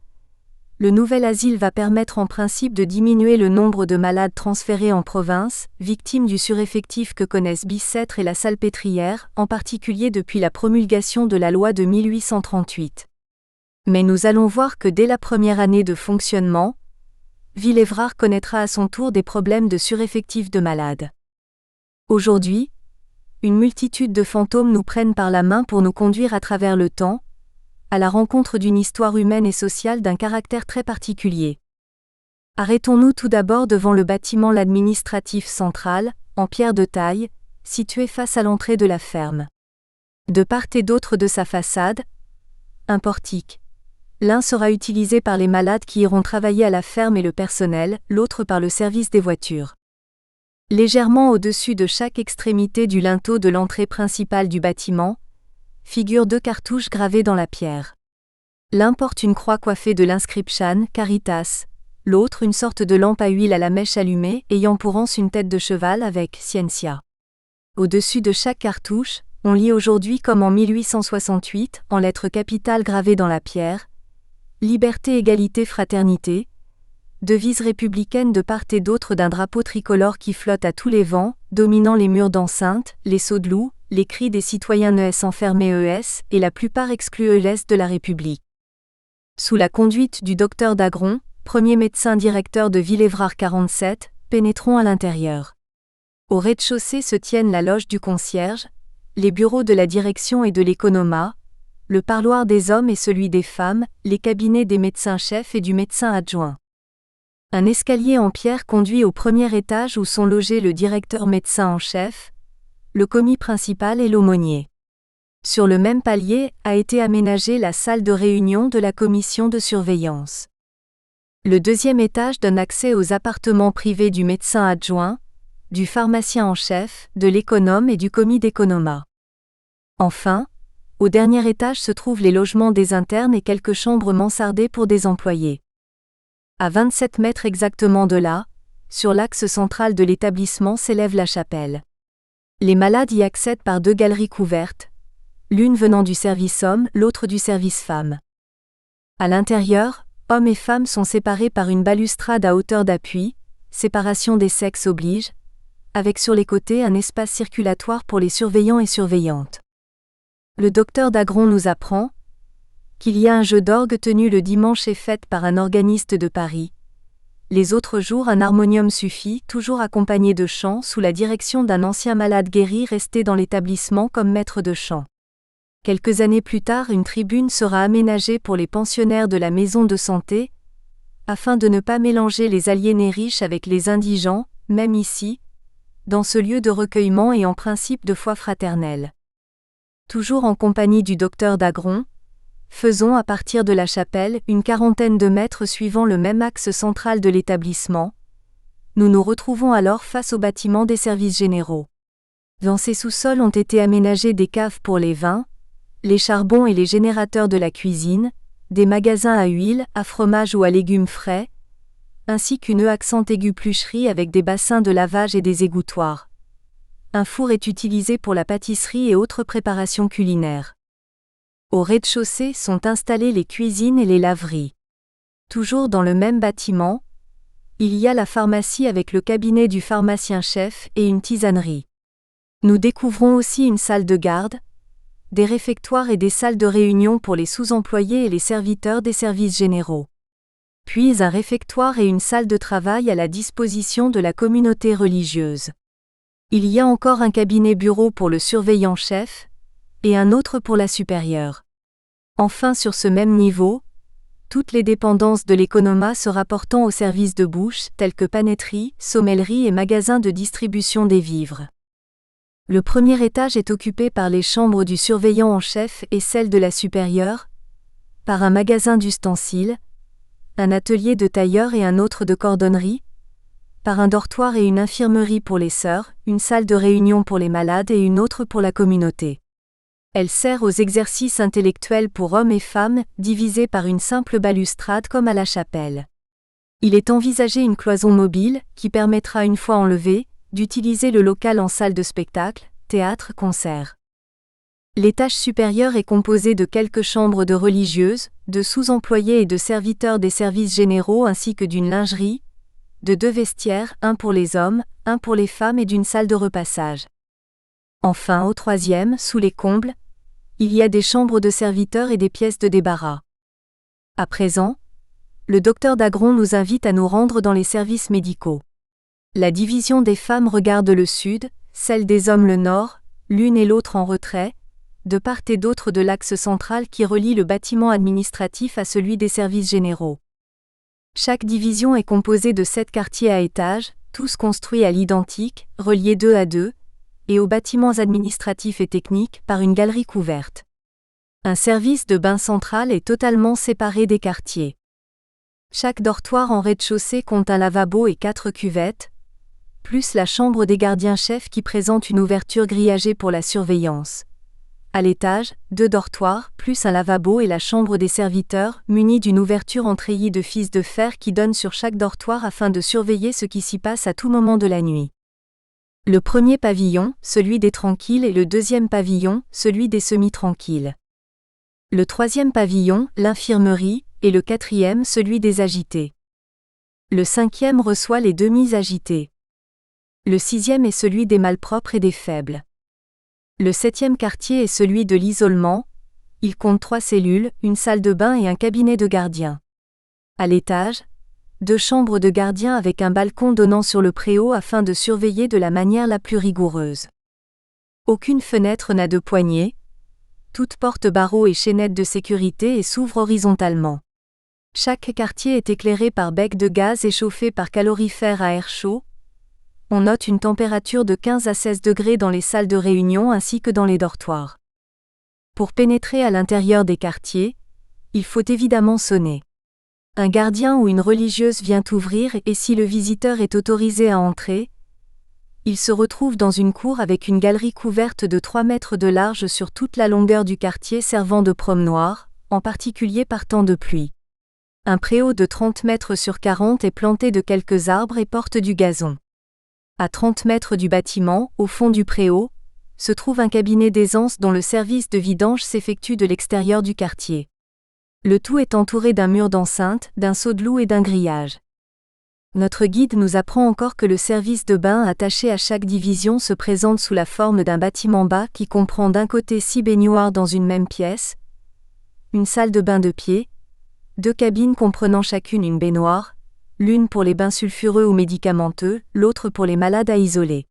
le nouvel asile va permettre en principe de diminuer le nombre de malades transférés en province, victimes du sureffectif que connaissent Bicêtre et la Salpêtrière, en particulier depuis la promulgation de la loi de 1838. Mais nous allons voir que dès la première année de fonctionnement, Villévrard connaîtra à son tour des problèmes de sureffectif de malades. Aujourd'hui, une multitude de fantômes nous prennent par la main pour nous conduire à travers le temps, à la rencontre d'une histoire humaine et sociale d'un caractère très particulier. Arrêtons-nous tout d'abord devant le bâtiment l'administratif central, en pierre de taille, situé face à l'entrée de la ferme. De part et d'autre de sa façade, un portique. L'un sera utilisé par les malades qui iront travailler à la ferme et le personnel, l'autre par le service des voitures. Légèrement au-dessus de chaque extrémité du linteau de l'entrée principale du bâtiment, figurent 2 cartouches gravées dans la pierre. L'un porte une croix coiffée de l'inscription Caritas, l'autre une sorte de lampe à huile à la mèche allumée ayant pour anse une tête de cheval avec Scientia. Au-dessus de chaque cartouche, on lit aujourd'hui comme en 1868, en lettres capitales gravées dans la pierre, Liberté, égalité, fraternité, devise républicaine de part et d'autre d'un drapeau tricolore qui flotte à tous les vents, dominant les murs d'enceinte, les sauts de loup, les cris des citoyens enfermés et la plupart exclus de la République. Sous la conduite du docteur Dagron, premier médecin directeur de Villévrard 47, pénétrons à l'intérieur. Au rez-de-chaussée se tiennent la loge du concierge, les bureaux de la direction et de l'économat, le parloir des hommes et celui des femmes, les cabinets des médecins-chefs et du médecin adjoint. Un escalier en pierre conduit au premier étage où sont logés le directeur médecin en chef, le commis principal et l'aumônier. Sur le même palier a été aménagée la salle de réunion de la commission de surveillance. Le deuxième étage donne accès aux appartements privés du médecin adjoint, du pharmacien en chef, de l'économe et du commis d'économat. Enfin, au dernier étage se trouvent les logements des internes et quelques chambres mansardées pour des employés. À 27 mètres exactement de là, sur l'axe central de l'établissement s'élève la chapelle. Les malades y accèdent par 2 galeries couvertes, l'une venant du service homme, l'autre du service femme. À l'intérieur, hommes et femmes sont séparés par une balustrade à hauteur d'appui, séparation des sexes oblige, avec sur les côtés un espace circulatoire pour les surveillants et surveillantes. Le docteur Dagron nous apprend qu'il y a un jeu d'orgue tenu le dimanche et fait par un organiste de Paris. Les autres jours un harmonium suffit, toujours accompagné de chant sous la direction d'un ancien malade guéri resté dans l'établissement comme maître de chant. Quelques années plus tard une tribune sera aménagée pour les pensionnaires de la maison de santé, afin de ne pas mélanger les aliénés riches avec les indigents, même ici, dans ce lieu de recueillement et en principe de foi fraternelle. Toujours en compagnie du docteur Dagron, faisons à partir de la chapelle une 40aine de mètres suivant le même axe central de l'établissement. Nous nous retrouvons alors face au bâtiment des services généraux. Dans ces sous-sols ont été aménagés des caves pour les vins, les charbons et les générateurs de la cuisine, des magasins à huile, à fromage ou à légumes frais, ainsi qu'une accent aiguë-plucherie avec des bassins de lavage et des égouttoirs. Un four est utilisé pour la pâtisserie et autres préparations culinaires. Au rez-de-chaussée sont installées les cuisines et les laveries. Toujours dans le même bâtiment, il y a la pharmacie avec le cabinet du pharmacien-chef et une tisanerie. Nous découvrons aussi une salle de garde, des réfectoires et des salles de réunion pour les sous-employés et les serviteurs des services généraux. Puis un réfectoire et une salle de travail à la disposition de la communauté religieuse. Il y a encore un cabinet-bureau pour le surveillant-chef, et un autre pour la supérieure. Enfin sur ce même niveau, toutes les dépendances de l'économat se rapportant aux services de bouche, tels que panetterie, sommellerie et magasins de distribution des vivres. Le premier étage est occupé par les chambres du surveillant en chef et celles de la supérieure, par un magasin d'ustensiles, un atelier de tailleur et un autre de cordonnerie, par un dortoir et une infirmerie pour les sœurs, une salle de réunion pour les malades et une autre pour la communauté. Elle sert aux exercices intellectuels pour hommes et femmes, divisés par une simple balustrade comme à la chapelle. Il est envisagé une cloison mobile, qui permettra une fois enlevée, d'utiliser le local en salle de spectacle, théâtre, concert. L'étage supérieur est composé de quelques chambres de religieuses, de sous-employés et de serviteurs des services généraux ainsi que d'une lingerie, de 2 vestiaires, un pour les hommes, un pour les femmes et d'une salle de repassage. Enfin, au 3e, sous les combles, il y a des chambres de serviteurs et des pièces de débarras. À présent, le docteur Dagron nous invite à nous rendre dans les services médicaux. La division des femmes regarde le sud, celle des hommes le nord, l'une et l'autre en retrait, de part et d'autre de l'axe central qui relie le bâtiment administratif à celui des services généraux. Chaque division est composée de 7 quartiers à étages, tous construits à l'identique, reliés 2 à 2, et aux bâtiments administratifs et techniques par une galerie couverte. Un service de bain central est totalement séparé des quartiers. Chaque dortoir en rez-de-chaussée compte un lavabo et 4 cuvettes, plus la chambre des gardiens-chefs qui présente une ouverture grillagée pour la surveillance. À l'étage, 2 dortoirs, plus un lavabo et la chambre des serviteurs, munis d'une ouverture en treillis de fils de fer qui donne sur chaque dortoir afin de surveiller ce qui s'y passe à tout moment de la nuit. Le premier pavillon, celui des tranquilles et le 2e pavillon, celui des semi-tranquilles. Le 3e pavillon, l'infirmerie, et le 4e, celui des agités. Le 5e reçoit les demi-agités. Le 6e est celui des malpropres et des faibles. Le 7e quartier est celui de l'isolement, il compte 3 cellules, une salle de bain et un cabinet de gardien. À l'étage, 2 chambres de gardien avec un balcon donnant sur le préau afin de surveiller de la manière la plus rigoureuse. Aucune fenêtre n'a de poignée, toute porte barreaux et chaînettes de sécurité et s'ouvre horizontalement. Chaque quartier est éclairé par bec de gaz et chauffé par calorifère à air chaud. On note une température de 15 à 16 degrés dans les salles de réunion ainsi que dans les dortoirs. Pour pénétrer à l'intérieur des quartiers, il faut évidemment sonner. Un gardien ou une religieuse vient ouvrir et si le visiteur est autorisé à entrer, il se retrouve dans une cour avec une galerie couverte de 3 mètres de large sur toute la longueur du quartier servant de promenoir, en particulier par temps de pluie. Un préau de 30 mètres sur 40 est planté de quelques arbres et porte du gazon. À 30 mètres du bâtiment, au fond du préau, se trouve un cabinet d'aisance dont le service de vidange s'effectue de l'extérieur du quartier. Le tout est entouré d'un mur d'enceinte, d'un seau de loup et d'un grillage. Notre guide nous apprend encore que le service de bain attaché à chaque division se présente sous la forme d'un bâtiment bas qui comprend d'un côté 6 baignoires dans une même pièce, une salle de bain de pied, 2 cabines comprenant chacune une baignoire, l'une pour les bains sulfureux ou médicamenteux, l'autre pour les malades à isoler.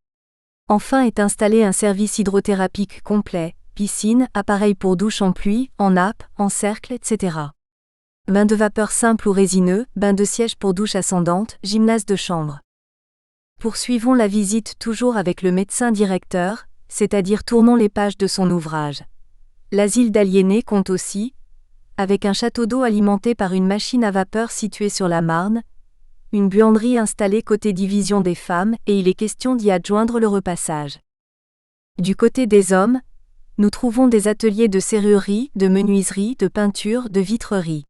Enfin est installé un service hydrothérapique complet, piscine, appareil pour douche en pluie, en nappe, en cercle, etc. Bain de vapeur simple ou résineux, bain de siège pour douche ascendante, gymnase de chambre. Poursuivons la visite toujours avec le médecin directeur, c'est-à-dire tournons les pages de son ouvrage. L'asile d'aliénés compte aussi, avec un château d'eau alimenté par une machine à vapeur située sur la Marne, une buanderie installée côté division des femmes et il est question d'y adjoindre le repassage. Du côté des hommes, nous trouvons des ateliers de serrurerie, de menuiserie, de peinture, de vitrerie.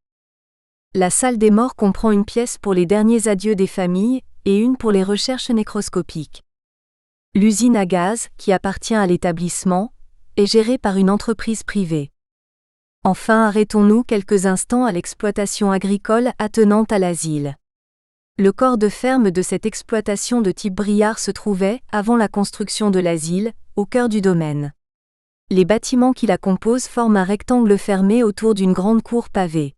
La salle des morts comprend une pièce pour les derniers adieux des familles et une pour les recherches nécroscopiques. L'usine à gaz, qui appartient à l'établissement, est gérée par une entreprise privée. Enfin, arrêtons-nous quelques instants à l'exploitation agricole attenante à l'asile. Le corps de ferme de cette exploitation de type Briard se trouvait, avant la construction de l'asile, au cœur du domaine. Les bâtiments qui la composent forment un rectangle fermé autour d'une grande cour pavée.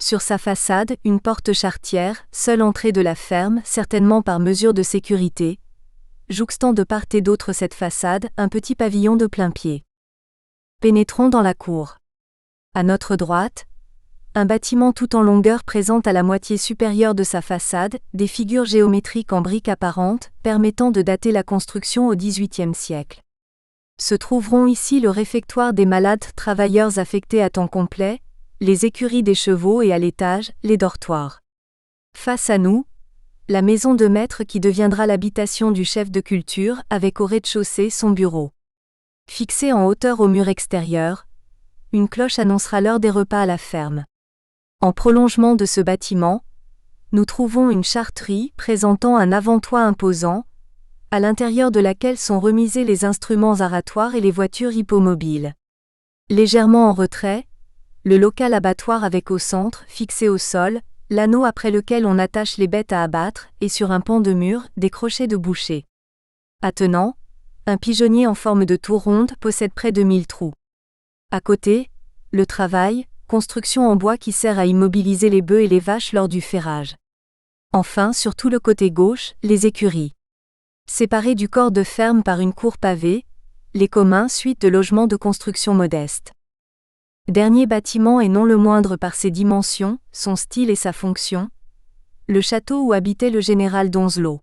Sur sa façade, une porte charretière, seule entrée de la ferme, certainement par mesure de sécurité, jouxtant de part et d'autre cette façade, un petit pavillon de plain-pied. Pénétrons dans la cour. À notre droite, un bâtiment tout en longueur présente à la moitié supérieure de sa façade des figures géométriques en briques apparentes, permettant de dater la construction au XVIIIe siècle. Se trouveront ici le réfectoire des malades travailleurs affectés à temps complet, les écuries des chevaux et à l'étage, les dortoirs. Face à nous, la maison de maître qui deviendra l'habitation du chef de culture avec au rez-de-chaussée son bureau. Fixée en hauteur au mur extérieur, une cloche annoncera l'heure des repas à la ferme. En prolongement de ce bâtiment, nous trouvons une charreterie présentant un avant-toit imposant, à l'intérieur de laquelle sont remisés les instruments aratoires et les voitures hippomobiles. Légèrement en retrait, le local abattoir avec au centre, fixé au sol, l'anneau après lequel on attache les bêtes à abattre, et sur un pan de mur, des crochets de boucher. Attenant, un pigeonnier en forme de tour ronde possède près de 1000 trous. À côté, le travail, construction en bois qui sert à immobiliser les bœufs et les vaches lors du ferrage. Enfin, sur tout le côté gauche, les écuries. Séparées du corps de ferme par une cour pavée, les communs suite de logements de construction modeste. Dernier bâtiment et non le moindre par ses dimensions, son style et sa fonction, le château où habitait le général d'Onzelot.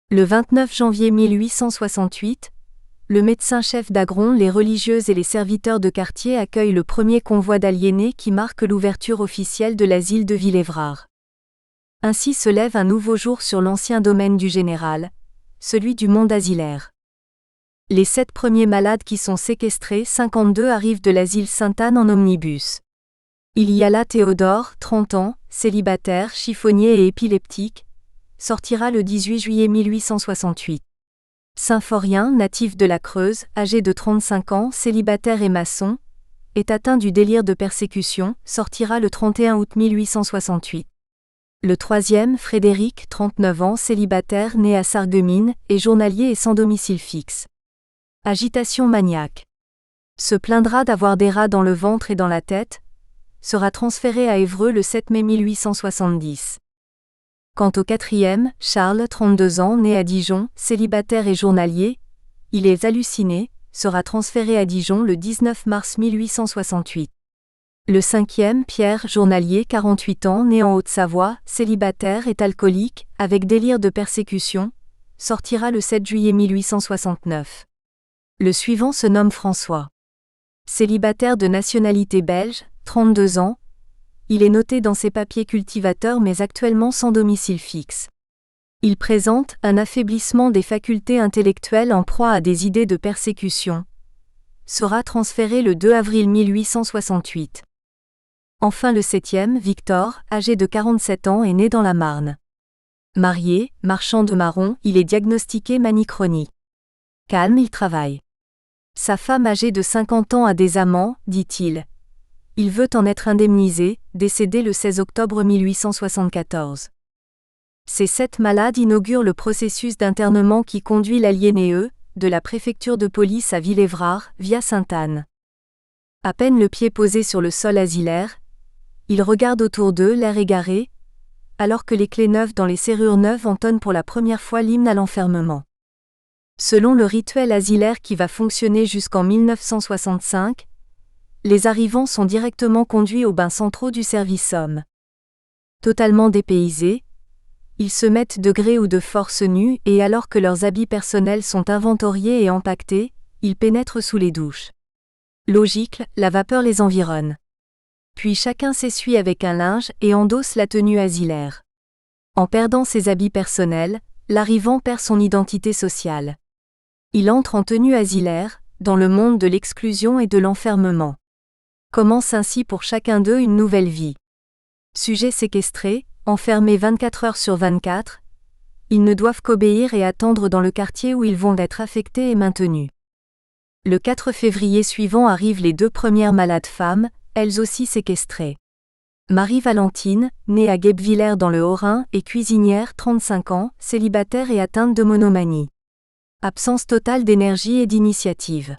Le 29 janvier 1868, le médecin-chef d'Agron, les religieuses et les serviteurs de quartier accueillent le premier convoi d'aliénés qui marque l'ouverture officielle de l'asile de Villévrard. Ainsi se lève un nouveau jour sur l'ancien domaine du général, celui du monde asilaire. Les 7 premiers malades qui sont séquestrés, 52 arrivent de l'asile Sainte-Anne en omnibus. Il y a là Théodore, 30 ans, célibataire, chiffonnier et épileptique, sortira le 18 juillet 1868. Symphorien, natif de la Creuse, âgé de 35 ans, célibataire et maçon, est atteint du délire de persécution, sortira le 31 août 1868. Le troisième, Frédéric, 39 ans, célibataire, né à Sarreguemines, est journalier et sans domicile fixe. Agitation maniaque. Se plaindra d'avoir des rats dans le ventre et dans la tête, sera transféré à Évreux le 7 mai 1870. Quant au quatrième, Charles, 32 ans, né à Dijon, célibataire et journalier, il est halluciné, sera transféré à Dijon le 19 mars 1868. Le cinquième, Pierre, journalier, 48 ans, né en Haute-Savoie, célibataire et alcoolique, avec délire de persécution, sortira le 7 juillet 1869. Le suivant se nomme François. Célibataire de nationalité belge, 32 ans, il est noté dans ses papiers cultivateur mais actuellement sans domicile fixe. Il présente un affaiblissement des facultés intellectuelles en proie à des idées de persécution. Sera transféré le 2 avril 1868. Enfin le septième, Victor, âgé de 47 ans et né dans la Marne. Marié, marchand de marrons, il est diagnostiqué manie chronique. Calme, il travaille. Sa femme âgée de 50 ans a des amants, dit-il. Il veut en être indemnisé, décédé le 16 octobre 1874. Ces 7 malades inaugurent le processus d'internement qui conduit l'aliéné de la préfecture de police à Villévrard, via Sainte-Anne. À peine le pied posé sur le sol asilaire, ils regardent autour d'eux l'air égaré, alors que les clés neuves dans les serrures neuves entonnent pour la première fois l'hymne à l'enfermement. Selon le rituel asilaire qui va fonctionner jusqu'en 1965, les arrivants sont directement conduits aux bains centraux du service homme. Totalement dépaysés, ils se mettent de gré ou de force nus et alors que leurs habits personnels sont inventoriés et empaquetés, ils pénètrent sous les douches. Logique, la vapeur les environne. Puis chacun s'essuie avec un linge et endosse la tenue asilaire. En perdant ses habits personnels, l'arrivant perd son identité sociale. Il entre en tenue asilaire, dans le monde de l'exclusion et de l'enfermement. Commence ainsi pour chacun d'eux une nouvelle vie. Sujets séquestrés, enfermés 24 heures sur 24, ils ne doivent qu'obéir et attendre dans le quartier où ils vont être affectés et maintenus. Le 4 février suivant arrivent les 2 premières malades femmes, elles aussi séquestrées. Marie-Valentine, née à Guebwiller dans le Haut-Rhin, est cuisinière, 35 ans, célibataire et atteinte de monomanie. Absence totale d'énergie et d'initiative.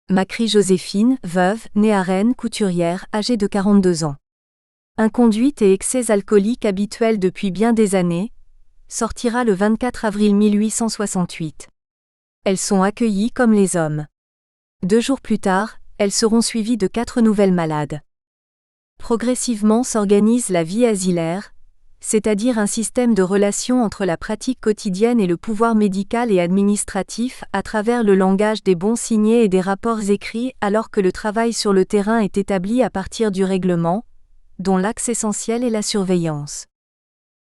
Macri Joséphine, veuve, née à Rennes, couturière, âgée de 42 ans. Inconduite et excès alcooliques habituels depuis bien des années, sortira le 24 avril 1868. Elles sont accueillies comme les hommes. 2 jours plus tard, elles seront suivies de 4 nouvelles malades. Progressivement s'organise la vie asilaire, c'est-à-dire un système de relations entre la pratique quotidienne et le pouvoir médical et administratif à travers le langage des bons signés et des rapports écrits, alors que le travail sur le terrain est établi à partir du règlement, dont l'axe essentiel est la surveillance.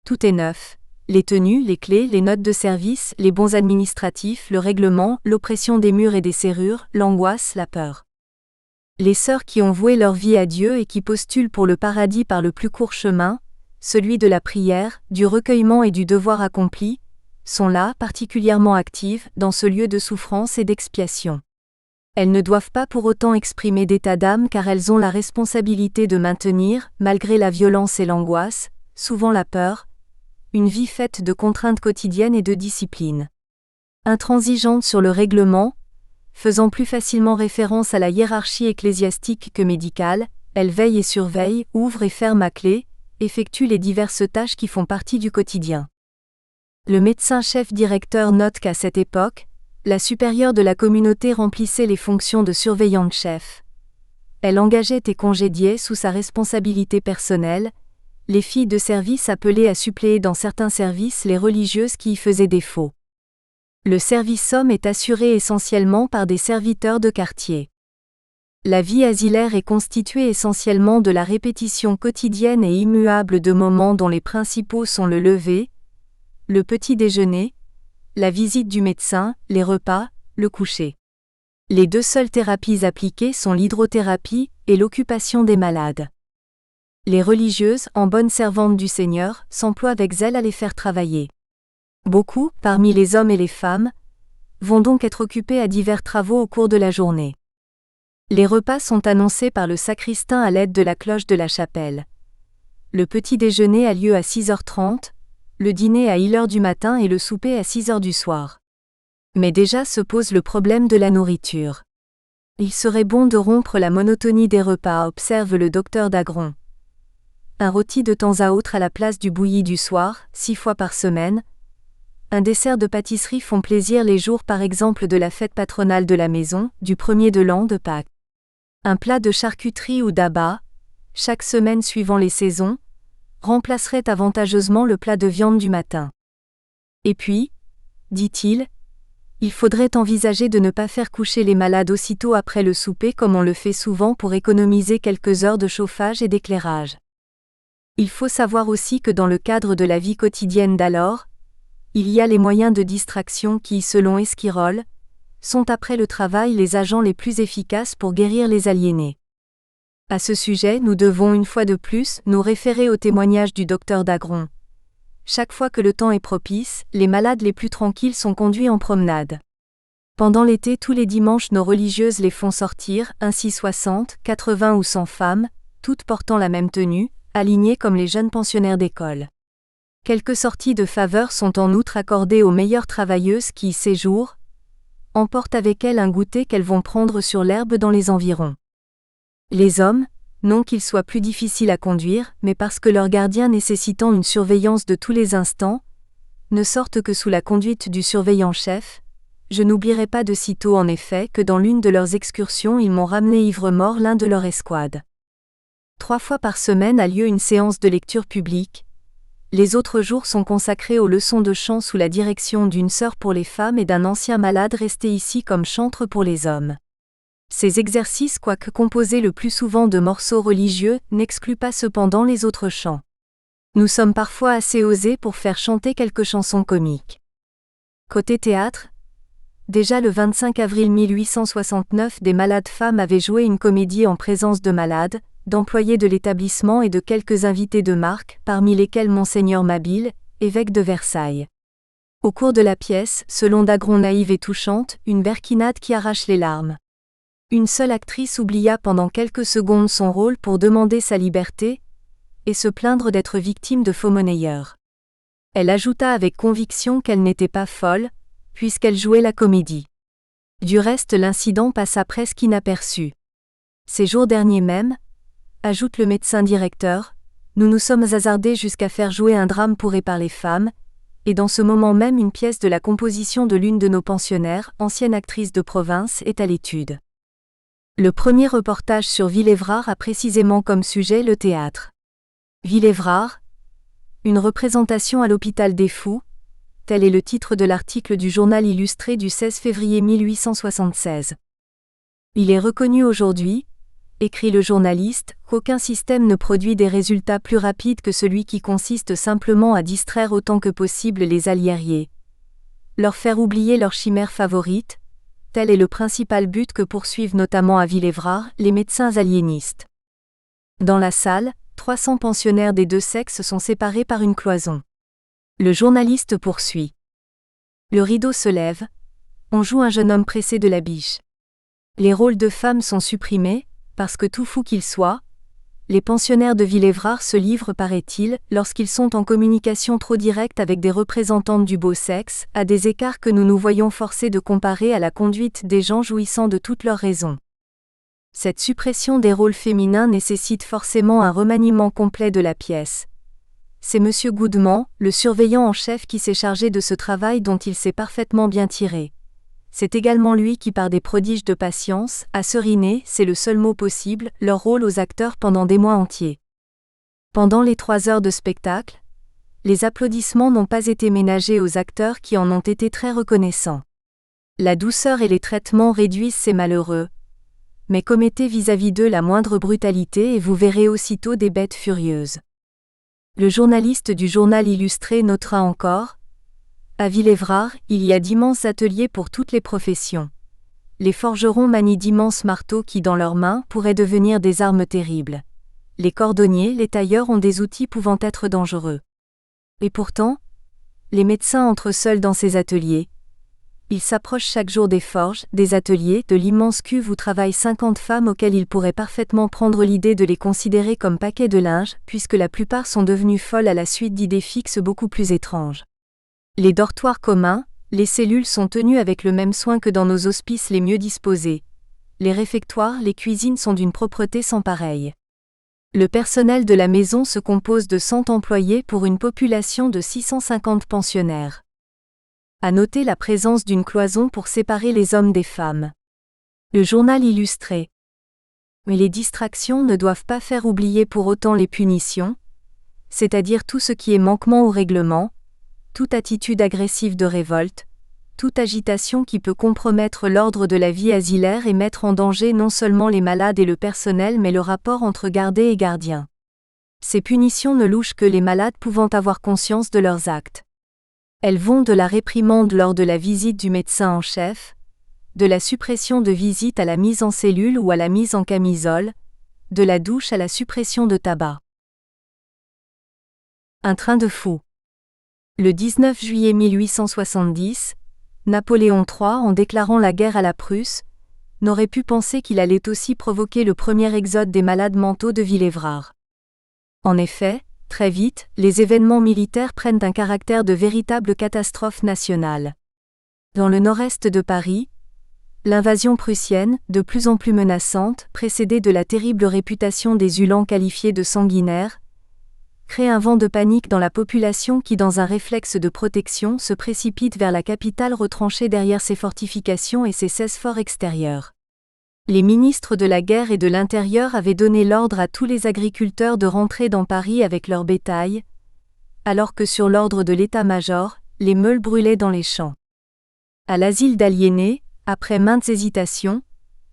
Tout est neuf. Les tenues, les clés, les notes de service, les bons administratifs, le règlement, l'oppression des murs et des serrures, l'angoisse, la peur. Les sœurs qui ont voué leur vie à Dieu et qui postulent pour le paradis par le plus court chemin, celui de la prière, du recueillement et du devoir accompli, sont là, particulièrement actives, dans ce lieu de souffrance et d'expiation. Elles ne doivent pas pour autant exprimer d'état d'âme car elles ont la responsabilité de maintenir, malgré la violence et l'angoisse, souvent la peur, une vie faite de contraintes quotidiennes et de discipline. Intransigeantes sur le règlement, faisant plus facilement référence à la hiérarchie ecclésiastique que médicale, elles veillent et surveillent, ouvrent et ferment à clé, effectuent les diverses tâches qui font partie du quotidien. Le médecin-chef directeur note qu'à cette époque, la supérieure de la communauté remplissait les fonctions de surveillante-chef. Elle engageait et congédiait sous sa responsabilité personnelle les filles de service appelées à suppléer dans certains services les religieuses qui y faisaient défaut. Le service homme est assuré essentiellement par des serviteurs de quartier. La vie asilaire est constituée essentiellement de la répétition quotidienne et immuable de moments dont les principaux sont le lever, le petit déjeuner, la visite du médecin, les repas, le coucher. Les deux seules thérapies appliquées sont l'hydrothérapie et l'occupation des malades. Les religieuses, en bonnes servantes du Seigneur, s'emploient avec zèle à les faire travailler. Beaucoup, parmi les hommes et les femmes, vont donc être occupés à divers travaux au cours de la journée. Les repas sont annoncés par le sacristain à l'aide de la cloche de la chapelle. Le petit déjeuner a lieu à 6h30, le dîner à 1h du matin et le souper à 6h du soir. Mais déjà se pose le problème de la nourriture. Il serait bon de rompre la monotonie des repas, observe le docteur Dagron. Un rôti de temps à autre à la place du bouilli du soir, 6 fois par semaine. Un dessert de pâtisserie font plaisir les jours par exemple de la fête patronale de la maison, du 1er de l'an de Pâques. Un plat de charcuterie ou d'abat, chaque semaine suivant les saisons, remplacerait avantageusement le plat de viande du matin. Et puis, dit-il, il faudrait envisager de ne pas faire coucher les malades aussitôt après le souper comme on le fait souvent pour économiser quelques heures de chauffage et d'éclairage. Il faut savoir aussi que dans le cadre de la vie quotidienne d'alors, il y a les moyens de distraction qui, selon Esquirol, sont après le travail les agents les plus efficaces pour guérir les aliénés. À ce sujet, nous devons une fois de plus nous référer au témoignage du docteur Dagron. Chaque fois que le temps est propice, les malades les plus tranquilles sont conduits en promenade. Pendant l'été, tous les dimanches, nos religieuses les font sortir, ainsi 60, 80 ou 100 femmes, toutes portant la même tenue, alignées comme les jeunes pensionnaires d'école. Quelques sorties de faveur sont en outre accordées aux meilleures travailleuses qui, ces jours, emportent avec elles un goûter qu'elles vont prendre sur l'herbe dans les environs. Les hommes, non qu'ils soient plus difficiles à conduire, mais parce que leurs gardiens nécessitant une surveillance de tous les instants, ne sortent que sous la conduite du surveillant-chef. Je n'oublierai pas de sitôt en effet que dans l'une de leurs excursions ils m'ont ramené ivre-mort l'un de leur escouade. 3 fois par semaine a lieu une séance de lecture publique. Les autres jours sont consacrés aux leçons de chant sous la direction d'une sœur pour les femmes et d'un ancien malade resté ici comme chantre pour les hommes. Ces exercices, quoique composés le plus souvent de morceaux religieux, n'excluent pas cependant les autres chants. Nous sommes parfois assez osés pour faire chanter quelques chansons comiques. Côté théâtre, déjà le 25 avril 1869, des malades femmes avaient joué une comédie en présence de malades, d'employés de l'établissement et de quelques invités de marque, parmi lesquels Monseigneur Mabille, évêque de Versailles. Au cours de la pièce, selon Dagron naïve et touchante, une berquinade qui arrache les larmes. Une seule actrice oublia pendant quelques secondes son rôle pour demander sa liberté et se plaindre d'être victime de faux monnayeurs. Elle ajouta avec conviction qu'elle n'était pas folle, puisqu'elle jouait la comédie. Du reste, l'incident passa presque inaperçu. Ces jours derniers même, ajoute le médecin directeur, nous nous sommes hasardés jusqu'à faire jouer un drame pourré par les femmes, et dans ce moment même une pièce de la composition de l'une de nos pensionnaires, ancienne actrice de province, est à l'étude. Le premier reportage sur Villévrard a précisément comme sujet le théâtre. Villévrard, Une représentation à l'hôpital des fous, tel est le titre de l'article du journal illustré du 16 février 1876. Il est reconnu aujourd'hui, écrit le journaliste, qu'aucun système ne produit des résultats plus rapides que celui qui consiste simplement à distraire autant que possible les aliériés. Leur faire oublier leur chimère favorite, tel est le principal but que poursuivent notamment à Villévrard les médecins aliénistes. Dans la salle, 300 pensionnaires des deux sexes sont séparés par une cloison. Le journaliste poursuit. Le rideau se lève, on joue un jeune homme pressé de la biche. Les rôles de femmes sont supprimés, parce que tout fou qu'ils soient, les pensionnaires de Villévrard se livrent, paraît-il, lorsqu'ils sont en communication trop directe avec des représentantes du beau sexe, à des écarts que nous nous voyons forcés de comparer à la conduite des gens jouissant de toutes leurs raisons. Cette suppression des rôles féminins nécessite forcément un remaniement complet de la pièce. C'est M. Goudman, le surveillant en chef, qui s'est chargé de ce travail dont il s'est parfaitement bien tiré. C'est également lui qui, par des prodiges de patience, a seriné, c'est le seul mot possible, leur rôle aux acteurs pendant des mois entiers. Pendant les 3 heures de spectacle, les applaudissements n'ont pas été ménagés aux acteurs qui en ont été très reconnaissants. La douceur et les traitements réduisent ces malheureux, mais commettez vis-à-vis d'eux la moindre brutalité et vous verrez aussitôt des bêtes furieuses. Le journaliste du journal illustré notera encore: à Villévrard, il y a d'immenses ateliers pour toutes les professions. Les forgerons manient d'immenses marteaux qui, dans leurs mains, pourraient devenir des armes terribles. Les cordonniers, les tailleurs ont des outils pouvant être dangereux. Et pourtant, les médecins entrent seuls dans ces ateliers. Ils s'approchent chaque jour des forges, des ateliers, de l'immense cuve où travaillent 50 femmes auxquelles ils pourraient parfaitement prendre l'idée de les considérer comme paquets de linge, puisque la plupart sont devenues folles à la suite d'idées fixes beaucoup plus étranges. Les dortoirs communs, les cellules sont tenues avec le même soin que dans nos hospices les mieux disposés. Les réfectoires, les cuisines sont d'une propreté sans pareille. Le personnel de la maison se compose de 100 employés pour une population de 650 pensionnaires. À noter la présence d'une cloison pour séparer les hommes des femmes. Le journal illustré. Mais les distractions ne doivent pas faire oublier pour autant les punitions, c'est-à-dire tout ce qui est manquement au règlement, toute attitude agressive de révolte, toute agitation qui peut compromettre l'ordre de la vie asilaire et mettre en danger non seulement les malades et le personnel mais le rapport entre gardés et gardiens. Ces punitions ne louchent que les malades pouvant avoir conscience de leurs actes. Elles vont de la réprimande lors de la visite du médecin en chef, de la suppression de visite à la mise en cellule ou à la mise en camisole, de la douche à la suppression de tabac. Un train de fou. Le 19 juillet 1870, Napoléon III, en déclarant la guerre à la Prusse, n'aurait pu penser qu'il allait aussi provoquer le premier exode des malades mentaux de Villévrard. En effet, très vite, les événements militaires prennent un caractère de véritable catastrophe nationale. Dans le nord-est de Paris, l'invasion prussienne, de plus en plus menaçante, précédée de la terrible réputation des Uhlans qualifiés de sanguinaires, crée un vent de panique dans la population qui, dans un réflexe de protection, se précipite vers la capitale retranchée derrière ses fortifications et ses 16 forts extérieurs. Les ministres de la Guerre et de l'Intérieur avaient donné l'ordre à tous les agriculteurs de rentrer dans Paris avec leur bétail, alors que sur l'ordre de l'état-major, les meules brûlaient dans les champs. À l'asile d'aliénés, après maintes hésitations,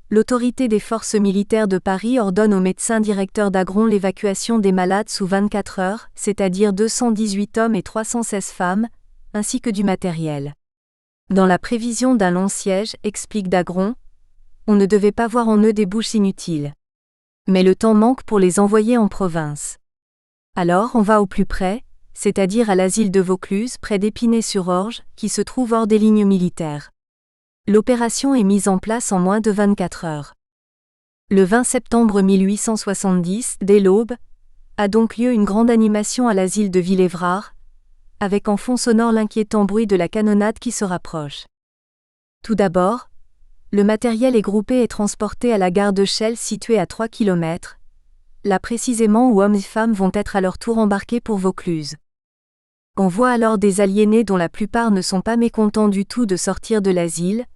l'autorité des forces militaires de Paris ordonne au médecin directeur d'Agron l'évacuation des malades sous 24 heures, c'est-à-dire 218 hommes et 316 femmes, ainsi que du matériel. Dans la prévision d'un long siège, explique d'Agron, on ne devait pas voir en eux des bouches inutiles. Mais le temps manque pour les envoyer en province. Alors on va au plus près, c'est-à-dire à l'asile de Vaucluse, près d'Épinay-sur-Orge, qui se trouve hors des lignes militaires. L'opération est mise en place en moins de 24 heures. Le 20 septembre 1870, dès l'aube, a donc lieu une grande animation à l'asile de Villévrard, avec en fond sonore l'inquiétant bruit de la canonnade qui se rapproche. Tout d'abord, le matériel est groupé et transporté à la gare de Chelles située à 3 km, là précisément où hommes et femmes vont être à leur tour embarqués pour Vaucluse. On voit alors des aliénés dont la plupart ne sont pas mécontents du tout de sortir de l'asile,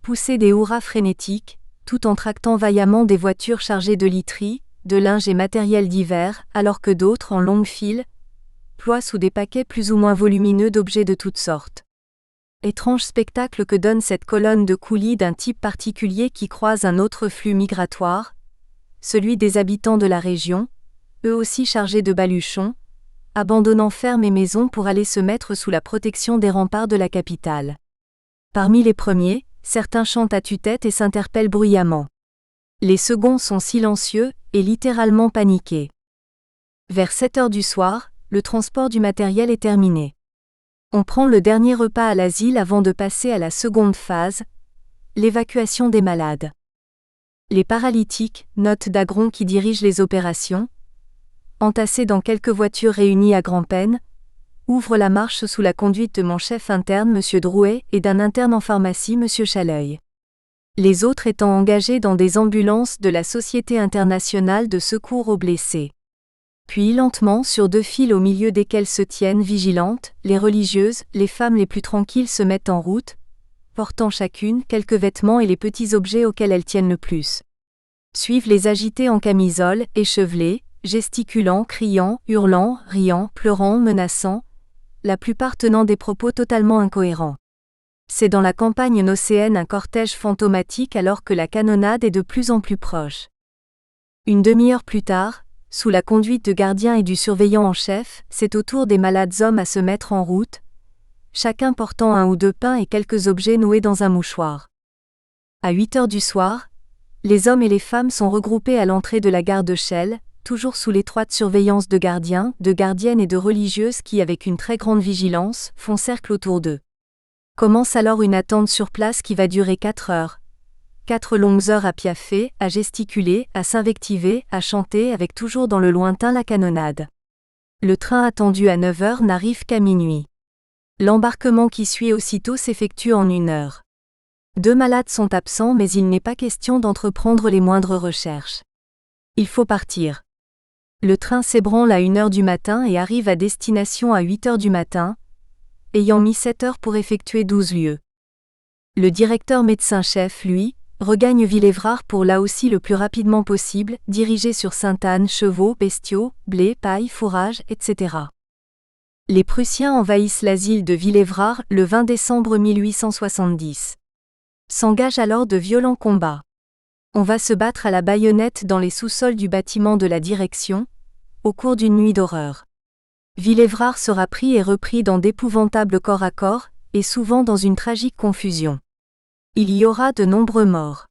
pousser des hurrahs frénétiques, tout en tractant vaillamment des voitures chargées de literie, de linge et matériel divers, alors que d'autres, en longue file, ploient sous des paquets plus ou moins volumineux d'objets de toutes sortes. Étrange spectacle que donne cette colonne de coulis d'un type particulier qui croise un autre flux migratoire, celui des habitants de la région, eux aussi chargés de baluchons, abandonnant fermes et maisons pour aller se mettre sous la protection des remparts de la capitale. Parmi les premiers, certains chantent à tue-tête et s'interpellent bruyamment. Les seconds sont silencieux et littéralement paniqués. Vers 7 heures du soir, le transport du matériel est terminé. On prend le dernier repas à l'asile avant de passer à la seconde phase, l'évacuation des malades. Les paralytiques, note Dagron qui dirige les opérations, entassés dans quelques voitures réunies à grand-peine, ouvrent la marche sous la conduite de mon chef interne M. Drouet et d'un interne en pharmacie M. Chaleuil. Les autres étant engagés dans des ambulances de la Société internationale de secours aux blessés. Puis lentement sur 2 files au milieu desquelles se tiennent vigilantes, les religieuses, les femmes les plus tranquilles se mettent en route, portant chacune quelques vêtements et les petits objets auxquels elles tiennent le plus. Suivent les agités en camisole, échevelés, gesticulant, criant, hurlant, riant, pleurant, menaçant, la plupart tenant des propos totalement incohérents. C'est dans la campagne nocéenne un cortège fantomatique alors que la canonnade est de plus en plus proche. Une demi-heure plus tard, sous la conduite de gardiens et du surveillant en chef, c'est au tour des malades hommes à se mettre en route, chacun portant 1 ou 2 pains et quelques objets noués dans un mouchoir. À 8 heures du soir, les hommes et les femmes sont regroupés à l'entrée de la gare de Chelles, toujours sous l'étroite surveillance de gardiens, de gardiennes et de religieuses qui, avec une très grande vigilance, font cercle autour d'eux. Commence alors une attente sur place qui va durer 4 heures. 4 longues heures à piaffer, à gesticuler, à s'invectiver, à chanter avec toujours dans le lointain la canonnade. Le train attendu à 9 heures n'arrive qu'à minuit. L'embarquement qui suit aussitôt s'effectue en 1 heure. 2 malades sont absents mais il n'est pas question d'entreprendre les moindres recherches. Il faut partir. Le train s'ébranle à 1 heure du matin et arrive à destination à 8 heures du matin, ayant mis 7 heures pour effectuer 12 lieues. Le directeur médecin-chef, lui, regagne Villévrard pour là aussi le plus rapidement possible, diriger sur Sainte-Anne chevaux, bestiaux, blé, paille, fourrage, etc. Les Prussiens envahissent l'asile de Villévrard le 20 décembre 1870. S'engagent alors de violents combats. On va se battre à la baïonnette dans les sous-sols du bâtiment de la direction, au cours d'une nuit d'horreur. Villévrard sera pris et repris dans d'épouvantables corps à corps, et souvent dans une tragique confusion. Il y aura de nombreux morts.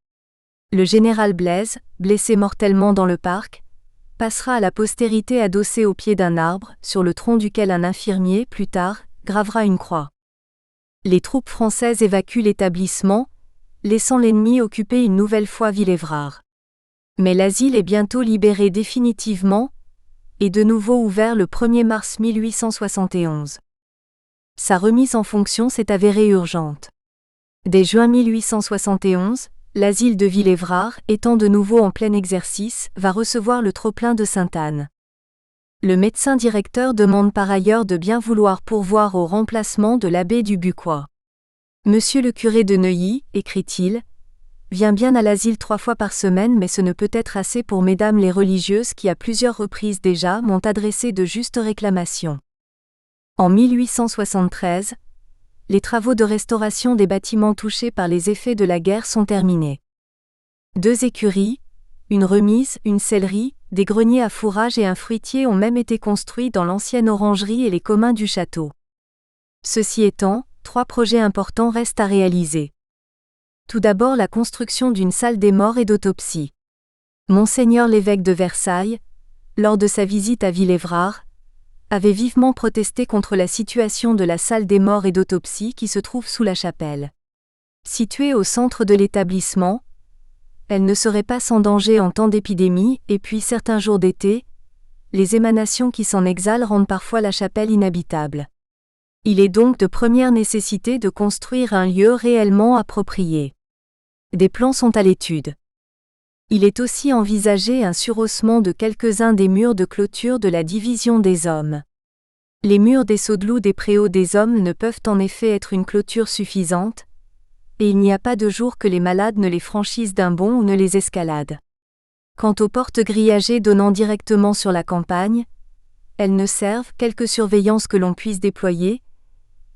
Le général Blaise, blessé mortellement dans le parc, passera à la postérité adossé au pied d'un arbre, sur le tronc duquel un infirmier, plus tard, gravera une croix. Les troupes françaises évacuent l'établissement, laissant l'ennemi occuper une nouvelle fois Villévrard. Mais l'asile est bientôt libéré définitivement, et de nouveau ouvert le 1er mars 1871. Sa remise en fonction s'est avérée urgente. Dès juin 1871, l'asile de Villévrard, étant de nouveau en plein exercice, va recevoir le trop-plein de Sainte-Anne. Le médecin directeur demande par ailleurs de bien vouloir pourvoir au remplacement de l'abbé du Bucquois. Monsieur le curé de Neuilly, écrit-il, vient bien à l'asile 3 fois par semaine mais ce ne peut être assez pour mesdames les religieuses qui à plusieurs reprises déjà m'ont adressé de justes réclamations. En 1873, les travaux de restauration des bâtiments touchés par les effets de la guerre sont terminés. 2 écuries, une remise, une sellerie, des greniers à fourrage et un fruitier ont même été construits dans l'ancienne orangerie et les communs du château. Ceci étant, 3 projets importants restent à réaliser. Tout d'abord la construction d'une salle des morts et d'autopsie. Monseigneur l'évêque de Versailles, lors de sa visite à Villévrard, avait vivement protesté contre la situation de la salle des morts et d'autopsie qui se trouve sous la chapelle. Située au centre de l'établissement, elle ne serait pas sans danger en temps d'épidémie et puis certains jours d'été, les émanations qui s'en exhalent rendent parfois la chapelle inhabitable. Il est donc de première nécessité de construire un lieu réellement approprié. Des plans sont à l'étude. Il est aussi envisagé un surhaussement de quelques-uns des murs de clôture de la division des hommes. Les murs des Saudeloups des Préaux des hommes ne peuvent en effet être une clôture suffisante, et il n'y a pas de jour que les malades ne les franchissent d'un bond ou ne les escaladent. Quant aux portes grillagées donnant directement sur la campagne, elles ne servent, quelque surveillance que l'on puisse déployer,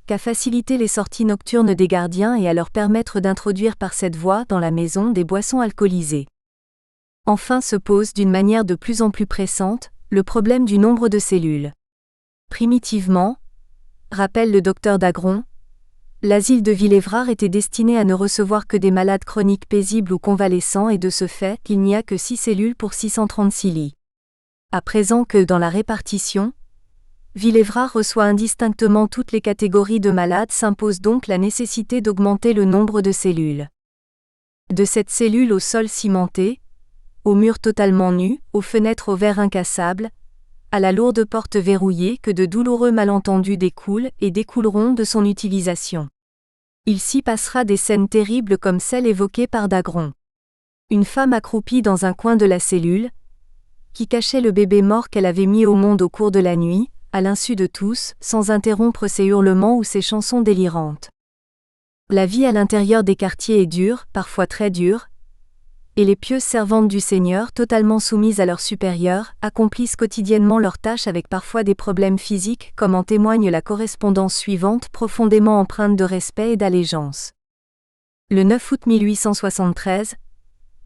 qu'à faciliter les sorties nocturnes des gardiens et à leur permettre d'introduire par cette voie dans la maison des boissons alcoolisées. Enfin se pose d'une manière de plus en plus pressante, le problème du nombre de cellules. Primitivement, rappelle le docteur Dagron, l'asile de Villévrard était destiné à ne recevoir que des malades chroniques paisibles ou convalescents et de ce fait, il n'y a que 6 cellules pour 636 lits. À présent que dans la répartition, Villévrard reçoit indistinctement toutes les catégories de malades, s'impose donc la nécessité d'augmenter le nombre de cellules. De cette cellule au sol cimenté, aux murs totalement nus, aux fenêtres aux verres incassables, à la lourde porte verrouillée que de douloureux malentendus découlent et découleront de son utilisation. Il s'y passera des scènes terribles comme celle évoquée par Dagron. Une femme accroupie dans un coin de la cellule, qui cachait le bébé mort qu'elle avait mis au monde au cours de la nuit, à l'insu de tous, sans interrompre ses hurlements ou ses chansons délirantes. La vie à l'intérieur des quartiers est dure, parfois très dure, et les pieuses servantes du Seigneur, totalement soumises à leurs supérieurs, accomplissent quotidiennement leurs tâches avec parfois des problèmes physiques, comme en témoigne la correspondance suivante profondément empreinte de respect et d'allégeance. Le 9 août 1873,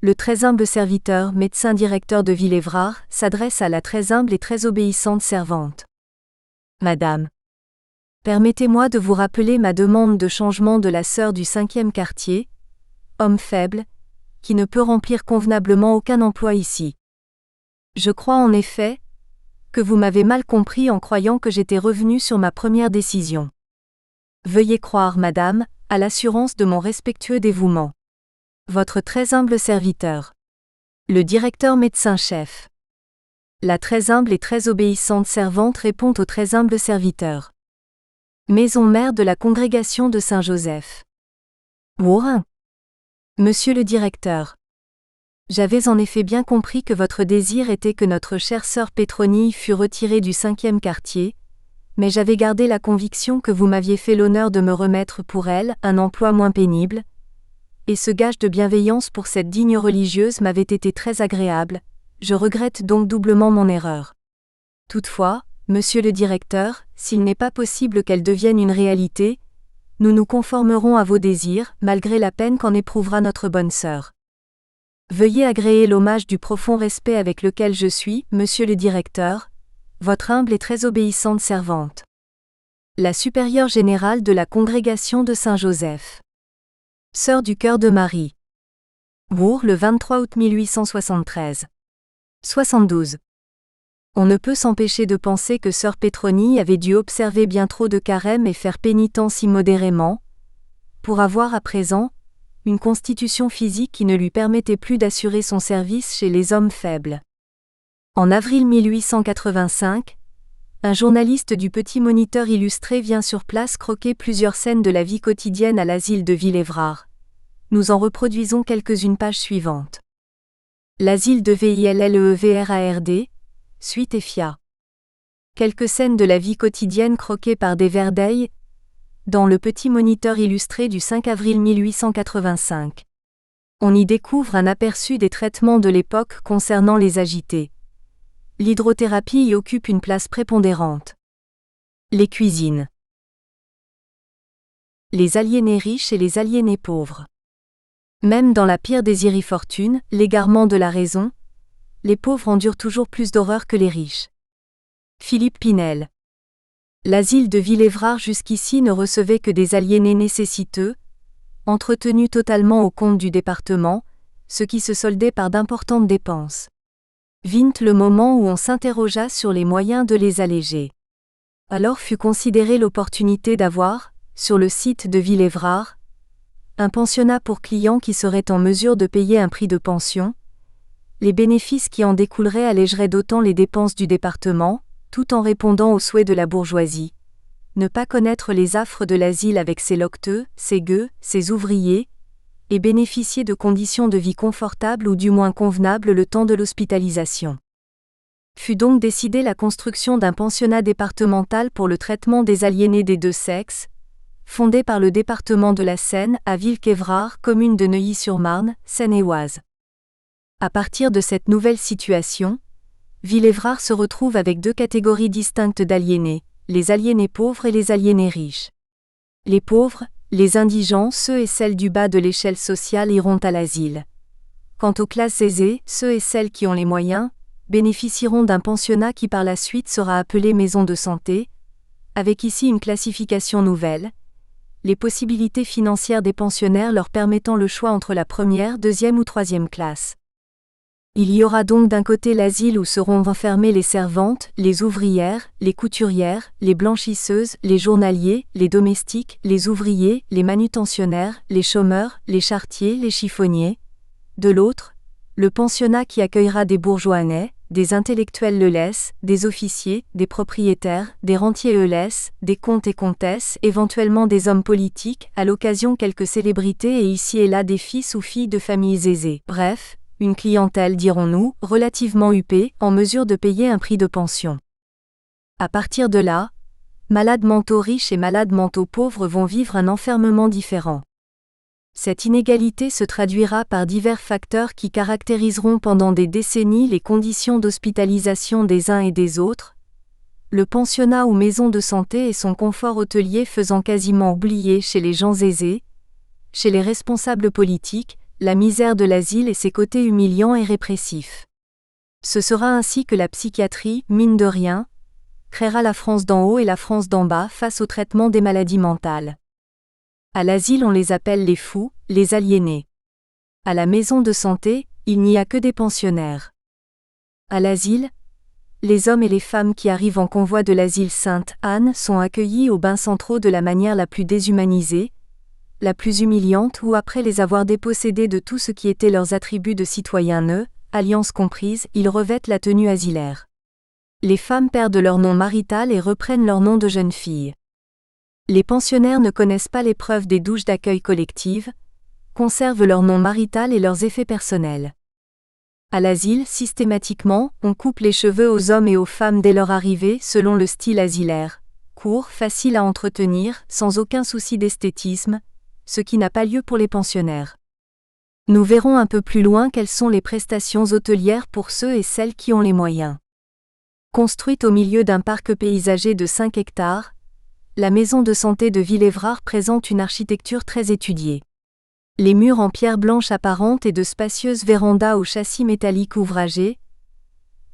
le très humble serviteur, médecin directeur de Villévrard, s'adresse à la très humble et très obéissante servante. Madame, permettez-moi de vous rappeler ma demande de changement de la sœur du 5e quartier, homme faible, qui ne peut remplir convenablement aucun emploi ici. Je crois en effet que vous m'avez mal compris en croyant que j'étais revenu sur ma première décision. Veuillez croire, madame, à l'assurance de mon respectueux dévouement. Votre très humble serviteur. Le directeur médecin-chef. La très humble et très obéissante servante répond au très humble serviteur. Maison mère de la congrégation de Saint-Joseph. Ourin. Monsieur le directeur. J'avais en effet bien compris que votre désir était que notre chère sœur Pétronille fût retirée du 5e quartier, mais j'avais gardé la conviction que vous m'aviez fait l'honneur de me remettre pour elle un emploi moins pénible, et ce gage de bienveillance pour cette digne religieuse m'avait été très agréable, je regrette donc doublement mon erreur. Toutefois, monsieur le directeur, s'il n'est pas possible qu'elle devienne une réalité, nous nous conformerons à vos désirs, malgré la peine qu'en éprouvera notre bonne sœur. Veuillez agréer l'hommage du profond respect avec lequel je suis, monsieur le directeur, votre humble et très obéissante servante. La supérieure générale de la congrégation de Saint-Joseph. Sœur du cœur de Marie. Bourg, le 23 août 1873. 72. On ne peut s'empêcher de penser que sœur Pétronille avait dû observer bien trop de carême et faire pénitence immodérément, pour avoir à présent une constitution physique qui ne lui permettait plus d'assurer son service chez les hommes faibles. En avril 1885, un journaliste du Petit Moniteur illustré vient sur place croquer plusieurs scènes de la vie quotidienne à l'asile de Villévrard. Nous en reproduisons quelques-unes pages suivantes. L'asile de Villlévrard, Suite et Fia. Quelques scènes de la vie quotidienne croquées par des Verdeil, dans le Petit Moniteur illustré du 5 avril 1885. On y découvre un aperçu des traitements de l'époque concernant les agités. L'hydrothérapie y occupe une place prépondérante. Les cuisines. Les aliénés riches et les aliénés pauvres. Même dans la pire des irréfortunes, l'égarement de la raison, les pauvres endurent toujours plus d'horreur que les riches. Philippe Pinel. L'asile de Villévrard jusqu'ici ne recevait que des aliénés nécessiteux, entretenus totalement au compte du département, ce qui se soldait par d'importantes dépenses. Vint le moment où on s'interrogea sur les moyens de les alléger. Alors fut considérée l'opportunité d'avoir, sur le site de Villévrard, un pensionnat pour clients qui seraient en mesure de payer un prix de pension. Les bénéfices qui en découleraient allégeraient d'autant les dépenses du département, tout en répondant aux souhaits de la bourgeoisie. Ne pas connaître les affres de l'asile avec ses loqueteux, ses gueux, ses ouvriers, et bénéficier de conditions de vie confortables ou du moins convenables le temps de l'hospitalisation. Fut donc décidée la construction d'un pensionnat départemental pour le traitement des aliénés des deux sexes, fondé par le département de la Seine à Villequévrard, commune de Neuilly-sur-Marne, Seine-et-Oise. À partir de cette nouvelle situation, Villévrard se retrouve avec deux catégories distinctes d'aliénés, les aliénés pauvres et les aliénés riches. Les pauvres, les indigents, ceux et celles du bas de l'échelle sociale iront à l'asile. Quant aux classes aisées, ceux et celles qui ont les moyens, bénéficieront d'un pensionnat qui par la suite sera appelé maison de santé, avec ici une classification nouvelle, les possibilités financières des pensionnaires leur permettant le choix entre la première, deuxième ou troisième classe. Il y aura donc d'un côté l'asile où seront enfermées les servantes, les ouvrières, les couturières, les blanchisseuses, les journaliers, les domestiques, les ouvriers, les manutentionnaires, les chômeurs, les charretiers, les chiffonniers. De l'autre, le pensionnat qui accueillera des bourgeois nets, des intellectuels lelesses, des officiers, des propriétaires, des rentiers lelesses, des comtes et comtesses, éventuellement des hommes politiques, à l'occasion quelques célébrités et ici et là des fils ou filles de familles aisées. Bref, une clientèle, dirons-nous, relativement huppée, en mesure de payer un prix de pension. À partir de là, malades mentaux riches et malades mentaux pauvres vont vivre un enfermement différent. Cette inégalité se traduira par divers facteurs qui caractériseront pendant des décennies les conditions d'hospitalisation des uns et des autres, le pensionnat ou maison de santé et son confort hôtelier faisant quasiment oublier chez les gens aisés, chez les responsables politiques, la misère de l'asile et ses côtés humiliants et répressifs. Ce sera ainsi que la psychiatrie, mine de rien, créera la France d'en haut et la France d'en bas face au traitement des maladies mentales. À l'asile on les appelle les fous, les aliénés. À la maison de santé, il n'y a que des pensionnaires. À l'asile, les hommes et les femmes qui arrivent en convoi de l'asile Sainte-Anne sont accueillis aux bains centraux de la manière la plus déshumanisée, la plus humiliante ou après les avoir dépossédés de tout ce qui était leurs attributs de citoyens alliance comprise, ils revêtent la tenue asilaire. Les femmes perdent leur nom marital et reprennent leur nom de jeune fille. Les pensionnaires ne connaissent pas l'épreuve des douches d'accueil collectives, conservent leur nom marital et leurs effets personnels. À l'asile, systématiquement, on coupe les cheveux aux hommes et aux femmes dès leur arrivée selon le style asilaire, court, facile à entretenir, sans aucun souci d'esthétisme, ce qui n'a pas lieu pour les pensionnaires. Nous verrons un peu plus loin quelles sont les prestations hôtelières pour ceux et celles qui ont les moyens. Construite au milieu d'un parc paysager de 5 hectares, la maison de santé de Villévrard présente une architecture très étudiée. Les murs en pierre blanche apparente et de spacieuses vérandas au châssis métallique ouvragé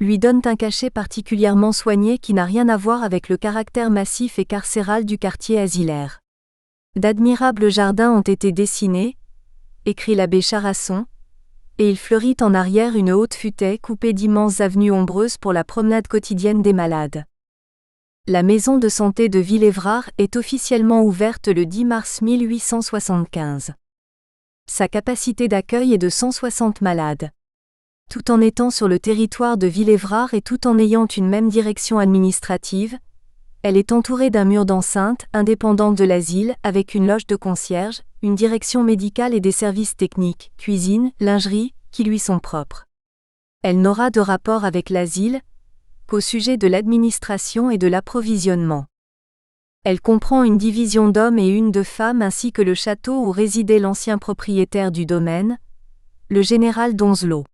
lui donnent un cachet particulièrement soigné qui n'a rien à voir avec le caractère massif et carcéral du quartier asilaire. D'admirables jardins ont été dessinés, écrit l'abbé Charasson, et il fleurit en arrière une haute futaie coupée d'immenses avenues ombreuses pour la promenade quotidienne des malades. La maison de santé de Villévrard est officiellement ouverte le 10 mars 1875. Sa capacité d'accueil est de 160 malades. Tout en étant sur le territoire de Villévrard et tout en ayant une même direction administrative, elle est entourée d'un mur d'enceinte, indépendante de l'asile, avec une loge de concierge, une direction médicale et des services techniques, cuisine, lingerie, qui lui sont propres. Elle n'aura de rapport avec l'asile qu'au sujet de l'administration et de l'approvisionnement. Elle comprend une division d'hommes et une de femmes ainsi que le château où résidait l'ancien propriétaire du domaine, le général Donzelot.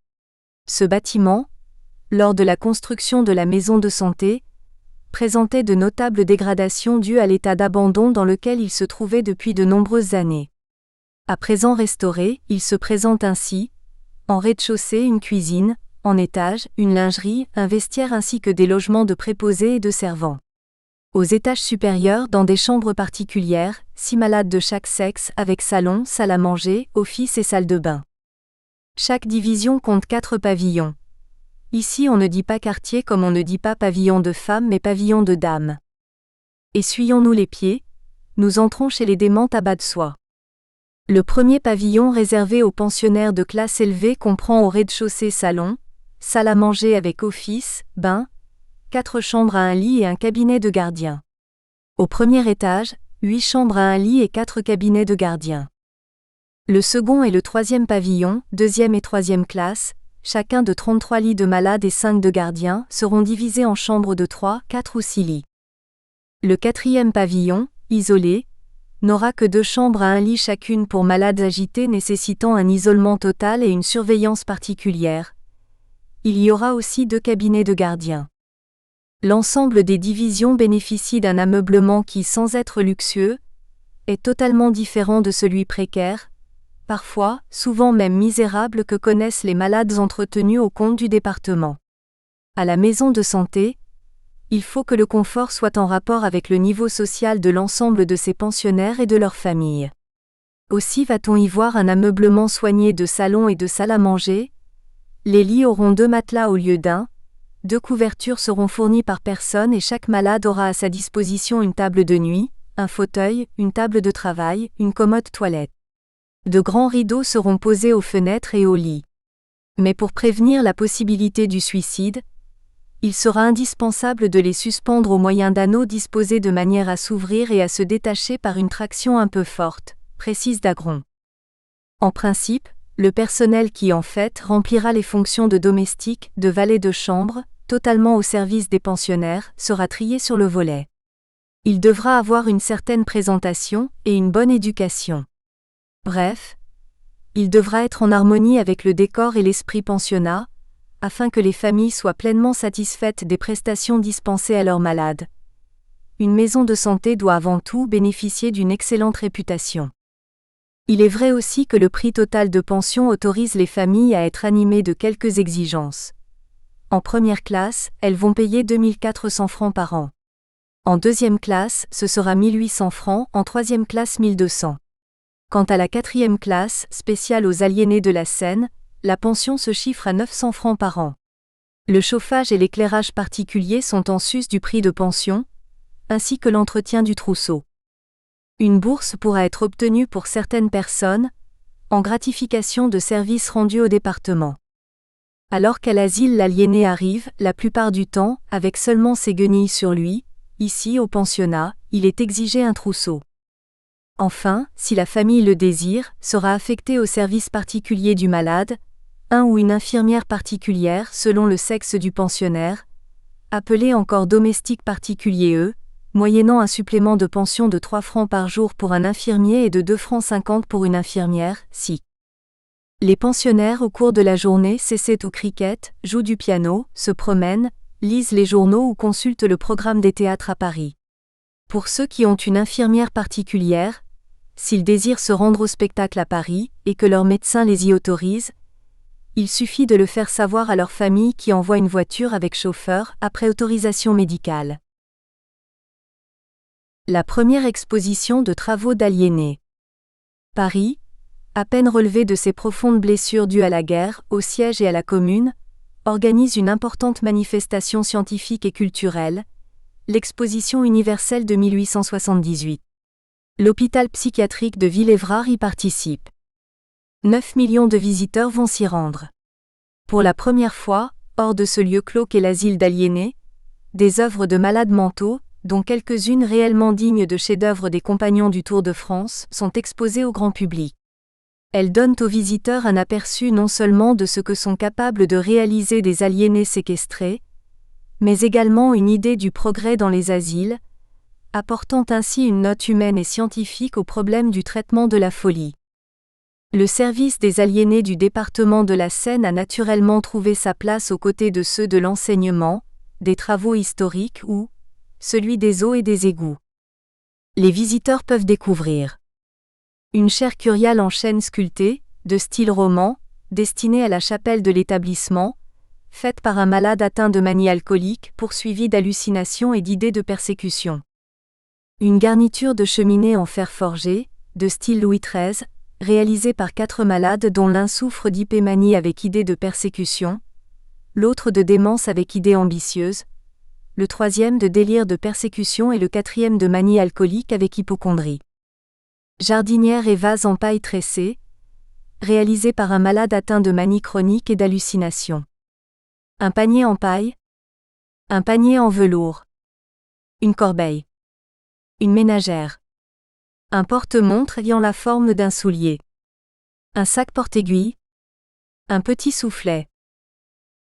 Ce bâtiment, lors de la construction de la maison de santé, présentait de notables dégradations dues à l'état d'abandon dans lequel il se trouvait depuis de nombreuses années. À présent restauré, il se présente ainsi, en rez-de-chaussée une cuisine, en étage, une lingerie, un vestiaire ainsi que des logements de préposés et de servants. Aux étages supérieurs, dans des chambres particulières, 6 malades de chaque sexe avec salon, salle à manger, office et salle de bain. Chaque division compte 4 pavillons. Ici on ne dit pas quartier comme on ne dit pas pavillon de femmes mais pavillon de dames. Essuyons-nous les pieds, nous entrons chez les démentes à bas de soie. Le premier pavillon réservé aux pensionnaires de classe élevée comprend au rez-de-chaussée salon, salle à manger avec office, bain, 4 chambres à un lit et un cabinet de gardien. Au premier étage, 8 chambres à un lit et 4 cabinets de gardien. Le second et le troisième pavillon, deuxième et troisième classe, chacun de 33 lits de malades et 5 de gardiens, seront divisés en chambres de 3, 4 ou 6 lits. Le quatrième pavillon, isolé, n'aura que 2 chambres à un lit chacune pour malades agités nécessitant un isolement total et une surveillance particulière. Il y aura aussi 2 cabinets de gardiens. L'ensemble des divisions bénéficie d'un ameublement qui, sans être luxueux, est totalement différent de celui précaire, parfois, souvent même misérable que connaissent les malades entretenus au compte du département. À la maison de santé, il faut que le confort soit en rapport avec le niveau social de l'ensemble de ses pensionnaires et de leurs familles. Aussi va-t-on y voir un ameublement soigné de salon et de salle à manger. Les lits auront 2 matelas au lieu d'un, 2 couvertures seront fournies par personne et chaque malade aura à sa disposition une table de nuit, un fauteuil, une table de travail, une commode toilette. De grands rideaux seront posés aux fenêtres et aux lits. Mais pour prévenir la possibilité du suicide, il sera indispensable de les suspendre au moyen d'anneaux disposés de manière à s'ouvrir et à se détacher par une traction un peu forte, précise Dagron. En principe, le personnel qui en fait remplira les fonctions de domestique, de valet de chambre, totalement au service des pensionnaires, sera trié sur le volet. Il devra avoir une certaine présentation et une bonne éducation. Bref, il devra être en harmonie avec le décor et l'esprit pensionnat, afin que les familles soient pleinement satisfaites des prestations dispensées à leurs malades. Une maison de santé doit avant tout bénéficier d'une excellente réputation. Il est vrai aussi que le prix total de pension autorise les familles à être animées de quelques exigences. En première classe, elles vont payer 2 400 francs par an. En deuxième classe, ce sera 1 800 francs, en troisième classe 1 200. Quant à la quatrième classe, spéciale aux aliénés de la Seine, la pension se chiffre à 900 francs par an. Le chauffage et l'éclairage particulier sont en sus du prix de pension, ainsi que l'entretien du trousseau. Une bourse pourra être obtenue pour certaines personnes, en gratification de services rendus au département. Alors qu'à l'asile l'aliéné arrive, la plupart du temps, avec seulement ses guenilles sur lui, ici au pensionnat, il est exigé un trousseau. Enfin, si la famille le désire, sera affecté au service particulier du malade, un ou une infirmière particulière selon le sexe du pensionnaire, appelé encore domestique particulier moyennant un supplément de pension de 3 francs par jour pour un infirmier et de 2 francs 50 pour une infirmière, si les pensionnaires au cours de la journée s'essaient au cricket, jouent du piano, se promènent, lisent les journaux ou consultent le programme des théâtres à Paris. Pour ceux qui ont une infirmière particulière, s'ils désirent se rendre au spectacle à Paris, et que leur médecin les y autorise, il suffit de le faire savoir à leur famille qui envoie une voiture avec chauffeur, après autorisation médicale. La première exposition de travaux d'aliénés. Paris, à peine relevé de ses profondes blessures dues à la guerre, au siège et à la Commune, organise une importante manifestation scientifique et culturelle, l'Exposition universelle de 1878. L'hôpital psychiatrique de Villévrard y participe. 9 millions de visiteurs vont s'y rendre. Pour la première fois, hors de ce lieu clos qu'est l'asile d'aliénés, des œuvres de malades mentaux, dont quelques-unes réellement dignes de chefs-d'œuvre des compagnons du Tour de France, sont exposées au grand public. Elles donnent aux visiteurs un aperçu non seulement de ce que sont capables de réaliser des aliénés séquestrés, mais également une idée du progrès dans les asiles, apportant ainsi une note humaine et scientifique au problème du traitement de la folie. Le service des aliénés du département de la Seine a naturellement trouvé sa place aux côtés de ceux de l'enseignement, des travaux historiques ou celui des eaux et des égouts. Les visiteurs peuvent découvrir une chaire curiale en chêne sculpté, de style roman, destinée à la chapelle de l'établissement, faite par un malade atteint de manie alcoolique poursuivi d'hallucinations et d'idées de persécution. Une garniture de cheminée en fer forgé, de style Louis XIII, réalisée par 4 malades dont l'un souffre d'hypomanie avec idée de persécution, l'autre de démence avec idée ambitieuse, le troisième de délire de persécution et le quatrième de manie alcoolique avec hypocondrie. Jardinière et vase en paille tressée, réalisé par un malade atteint de manie chronique et d'hallucination. Un panier en paille. Un panier en velours. Une corbeille. Une ménagère. Un porte-montre ayant la forme d'un soulier. Un sac porte-aiguille. Un petit soufflet.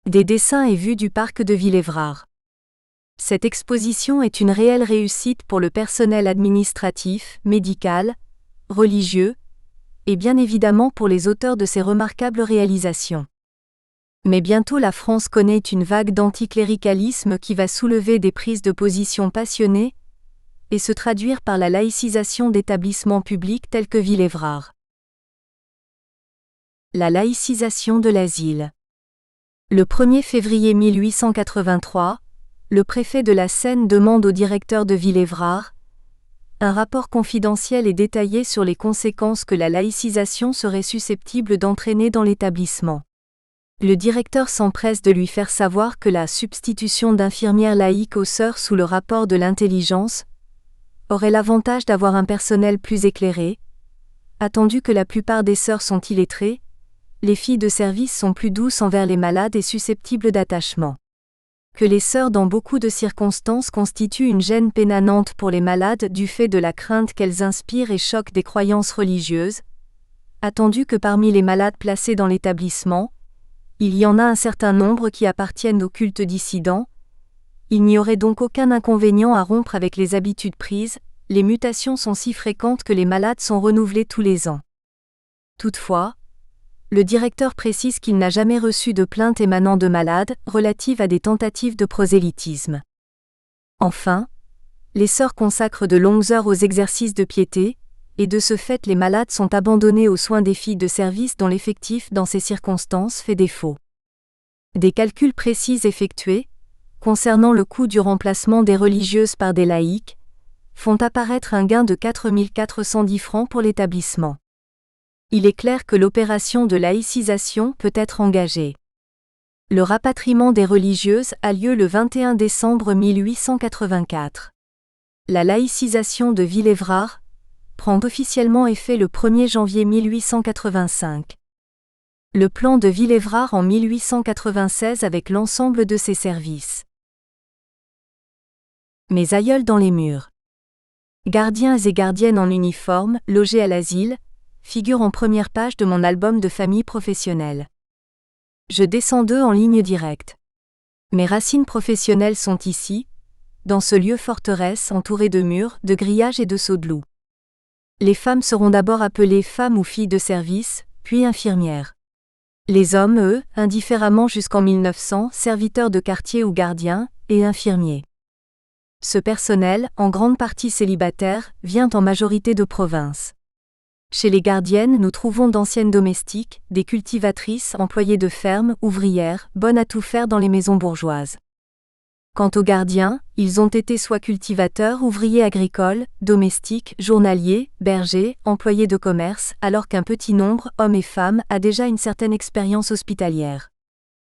Des dessins et vues du parc de Villévrard. Cette exposition est une réelle réussite pour le personnel administratif, médical, religieux, et bien évidemment pour les auteurs de ces remarquables réalisations. Mais bientôt la France connaît une vague d'anticléricalisme qui va soulever des prises de position passionnées et se traduire par la laïcisation d'établissements publics tels que Villévrard. La laïcisation de l'asile. Le 1er février 1883, le préfet de la Seine demande au directeur de Villévrard un rapport confidentiel et détaillé sur les conséquences que la laïcisation serait susceptible d'entraîner dans l'établissement. Le directeur s'empresse de lui faire savoir que la substitution d'infirmières laïques aux sœurs sous le rapport de l'intelligence aurait l'avantage d'avoir un personnel plus éclairé, attendu que la plupart des sœurs sont illettrées, les filles de service sont plus douces envers les malades et susceptibles d'attachement. Que les sœurs dans beaucoup de circonstances constituent une gêne pénanante pour les malades du fait de la crainte qu'elles inspirent et choquent des croyances religieuses, attendu que parmi les malades placés dans l'établissement, il y en a un certain nombre qui appartiennent au culte dissident, il n'y aurait donc aucun inconvénient à rompre avec les habitudes prises, les mutations sont si fréquentes que les malades sont renouvelés tous les ans. Toutefois, le directeur précise qu'il n'a jamais reçu de plainte émanant de malades relatives à des tentatives de prosélytisme. Enfin, les sœurs consacrent de longues heures aux exercices de piété, et de ce fait les malades sont abandonnés aux soins des filles de service dont l'effectif dans ces circonstances fait défaut. Des calculs précis effectués, concernant le coût du remplacement des religieuses par des laïques, font apparaître un gain de 4 410 francs pour l'établissement. Il est clair que l'opération de laïcisation peut être engagée. Le rapatriement des religieuses a lieu le 21 décembre 1884. La laïcisation de Villévrard prend officiellement effet le 1er janvier 1885. Le plan de Villévrard en 1896 avec l'ensemble de ses services. Mes aïeuls dans les murs. Gardiens et gardiennes en uniforme, logés à l'asile, figurent en première page de mon album de famille professionnelle. Je descends d'eux en ligne directe. Mes racines professionnelles sont ici, dans ce lieu forteresse entouré de murs, de grillages et de seaux de loup. Les femmes seront d'abord appelées femmes ou filles de service, puis infirmières. Les hommes, eux, indifféremment jusqu'en 1900, serviteurs de quartier ou gardiens, et infirmiers. Ce personnel, en grande partie célibataire, vient en majorité de province. Chez les gardiennes, nous trouvons d'anciennes domestiques, des cultivatrices, employées de ferme, ouvrières, bonnes à tout faire dans les maisons bourgeoises. Quant aux gardiens, ils ont été soit cultivateurs, ouvriers agricoles, domestiques, journaliers, bergers, employés de commerce, alors qu'un petit nombre, hommes et femmes, a déjà une certaine expérience hospitalière.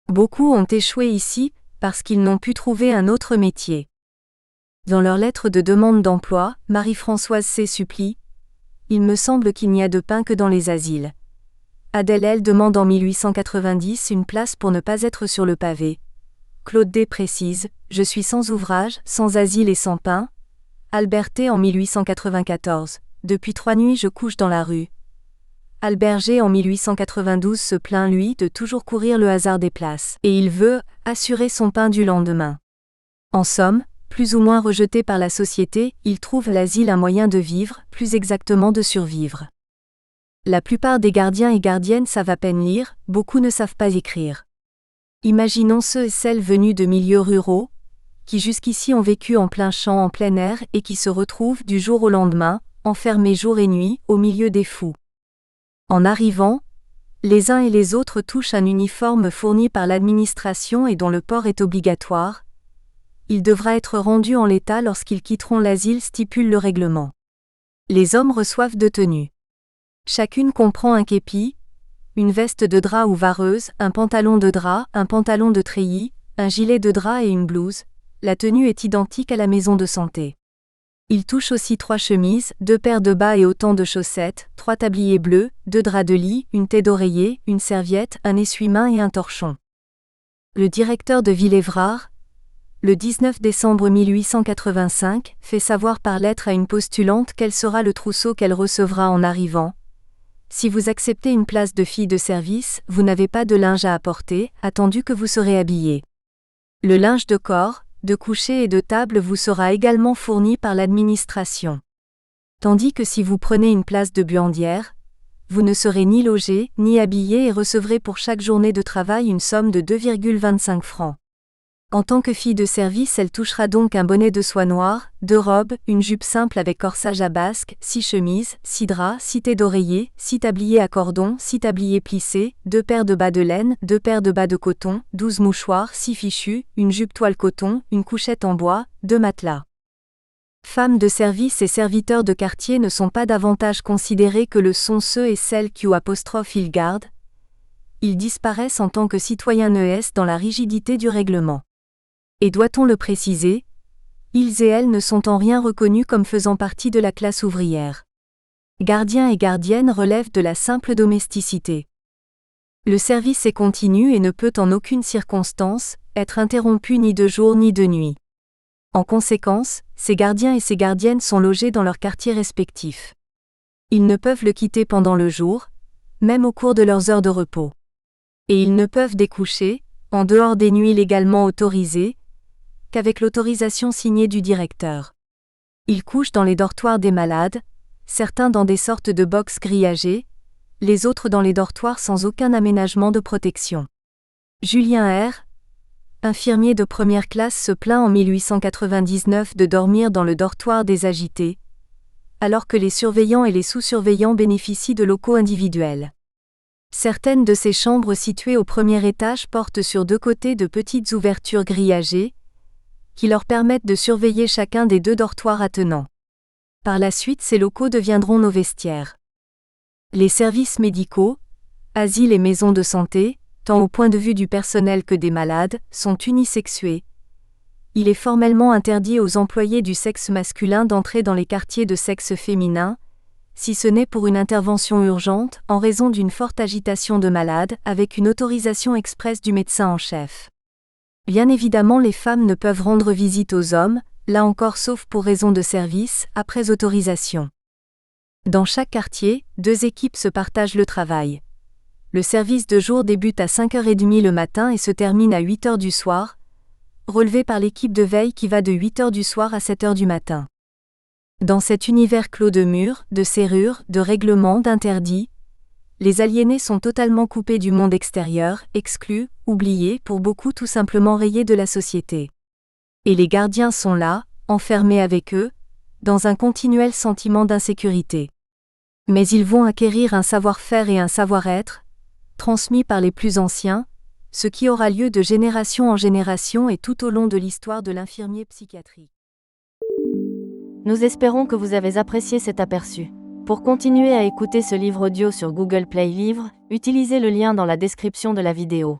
Beaucoup ont échoué ici, parce qu'ils n'ont pu trouver un autre métier. Dans leur lettre de demande d'emploi, Marie-Françoise C. supplie « Il me semble qu'il n'y a de pain que dans les asiles. » Adèle L. demande en 1890 une place pour ne pas être sur le pavé. Claude D. précise « Je suis sans ouvrage, sans asile et sans pain. » Albert T. en 1894 « Depuis 3 nuits je couche dans la rue. » Albert G. en 1892 se plaint lui de toujours courir le hasard des places, et il veut assurer son pain du lendemain. En somme, plus ou moins rejeté par la société, il trouve l'asile un moyen de vivre, plus exactement de survivre. La plupart des gardiens et gardiennes savent à peine lire, beaucoup ne savent pas écrire. Imaginons ceux et celles venus de milieux ruraux, qui jusqu'ici ont vécu en plein champ, en plein air, et qui se retrouvent du jour au lendemain, enfermés jour et nuit, au milieu des fous. En arrivant, les uns et les autres touchent un uniforme fourni par l'administration et dont le port est obligatoire. Il devra être rendu en l'état lorsqu'ils quitteront l'asile, stipule le règlement. Les hommes reçoivent 2 tenues. Chacune comprend un képi, une veste de drap ou vareuse, un pantalon de drap, un pantalon de treillis, un gilet de drap et une blouse. La tenue est identique à la maison de santé. Ils touchent aussi 3 chemises, 2 paires de bas et autant de chaussettes, 3 tabliers bleus, 2 draps de lit, une tête d'oreiller, une serviette, un essuie-main et un torchon. Le directeur de Villévrard, le 19 décembre 1885, fait savoir par lettre à une postulante quel sera le trousseau qu'elle recevra en arrivant. Si vous acceptez une place de fille de service, vous n'avez pas de linge à apporter, attendu que vous serez habillé. Le linge de corps, de coucher et de table vous sera également fourni par l'administration. Tandis que si vous prenez une place de buandière, vous ne serez ni logé, ni habillé et recevrez pour chaque journée de travail une somme de 2,25 francs. En tant que fille de service, elle touchera donc un bonnet de soie noire, 2 robes, une jupe simple avec corsage à basque, 6 chemises, 6 draps, 6 têtes d'oreiller, 6 tabliers à cordon, 6 tabliers plissés, 2 paires de bas de laine, 2 paires de bas de coton, 12 mouchoirs, 6 fichus, une jupe toile coton, une couchette en bois, 2 matelas. Femmes de service et serviteurs de quartier ne sont pas davantage considérés que le sont ceux et celles qui ils gardent. Ils disparaissent en tant que citoyens NES dans la rigidité du règlement. Et doit-on le préciser, ils et elles ne sont en rien reconnus comme faisant partie de la classe ouvrière. Gardiens et gardiennes relèvent de la simple domesticité. Le service est continu et ne peut en aucune circonstance être interrompu ni de jour ni de nuit. En conséquence, ces gardiens et ces gardiennes sont logés dans leurs quartiers respectifs. Ils ne peuvent le quitter pendant le jour, même au cours de leurs heures de repos. Et ils ne peuvent découcher, en dehors des nuits légalement autorisées, qu'avec l'autorisation signée du directeur. Ils couchent dans les dortoirs des malades, certains dans des sortes de box grillagés, les autres dans les dortoirs sans aucun aménagement de protection. Julien R., infirmier de première classe, se plaint en 1899 de dormir dans le dortoir des agités, alors que les surveillants et les sous-surveillants bénéficient de locaux individuels. Certaines de ces chambres situées au premier étage portent sur 2 côtés de petites ouvertures grillagées, qui leur permettent de surveiller chacun des 2 dortoirs attenants. Par la suite, ces locaux deviendront nos vestiaires. Les services médicaux, asiles et maisons de santé, tant au point de vue du personnel que des malades, sont unisexués. Il est formellement interdit aux employés du sexe masculin d'entrer dans les quartiers de sexe féminin, si ce n'est pour une intervention urgente, en raison d'une forte agitation de malades, avec une autorisation expresse du médecin en chef. Bien évidemment, les femmes ne peuvent rendre visite aux hommes, là encore sauf pour raison de service, après autorisation. Dans chaque quartier, 2 équipes se partagent le travail. Le service de jour débute à 5h30 le matin et se termine à 8h du soir, relevé par l'équipe de veille qui va de 8h du soir à 7h du matin. Dans cet univers clos de murs, de serrures, de règlements, d'interdits, les aliénés sont totalement coupés du monde extérieur, exclus, oubliés, pour beaucoup tout simplement rayés de la société. Et les gardiens sont là, enfermés avec eux, dans un continuel sentiment d'insécurité. Mais ils vont acquérir un savoir-faire et un savoir-être, transmis par les plus anciens, ce qui aura lieu de génération en génération et tout au long de l'histoire de l'infirmier psychiatrique. Nous espérons que vous avez apprécié cet aperçu. Pour continuer à écouter ce livre audio sur Google Play Livres, utilisez le lien dans la description de la vidéo.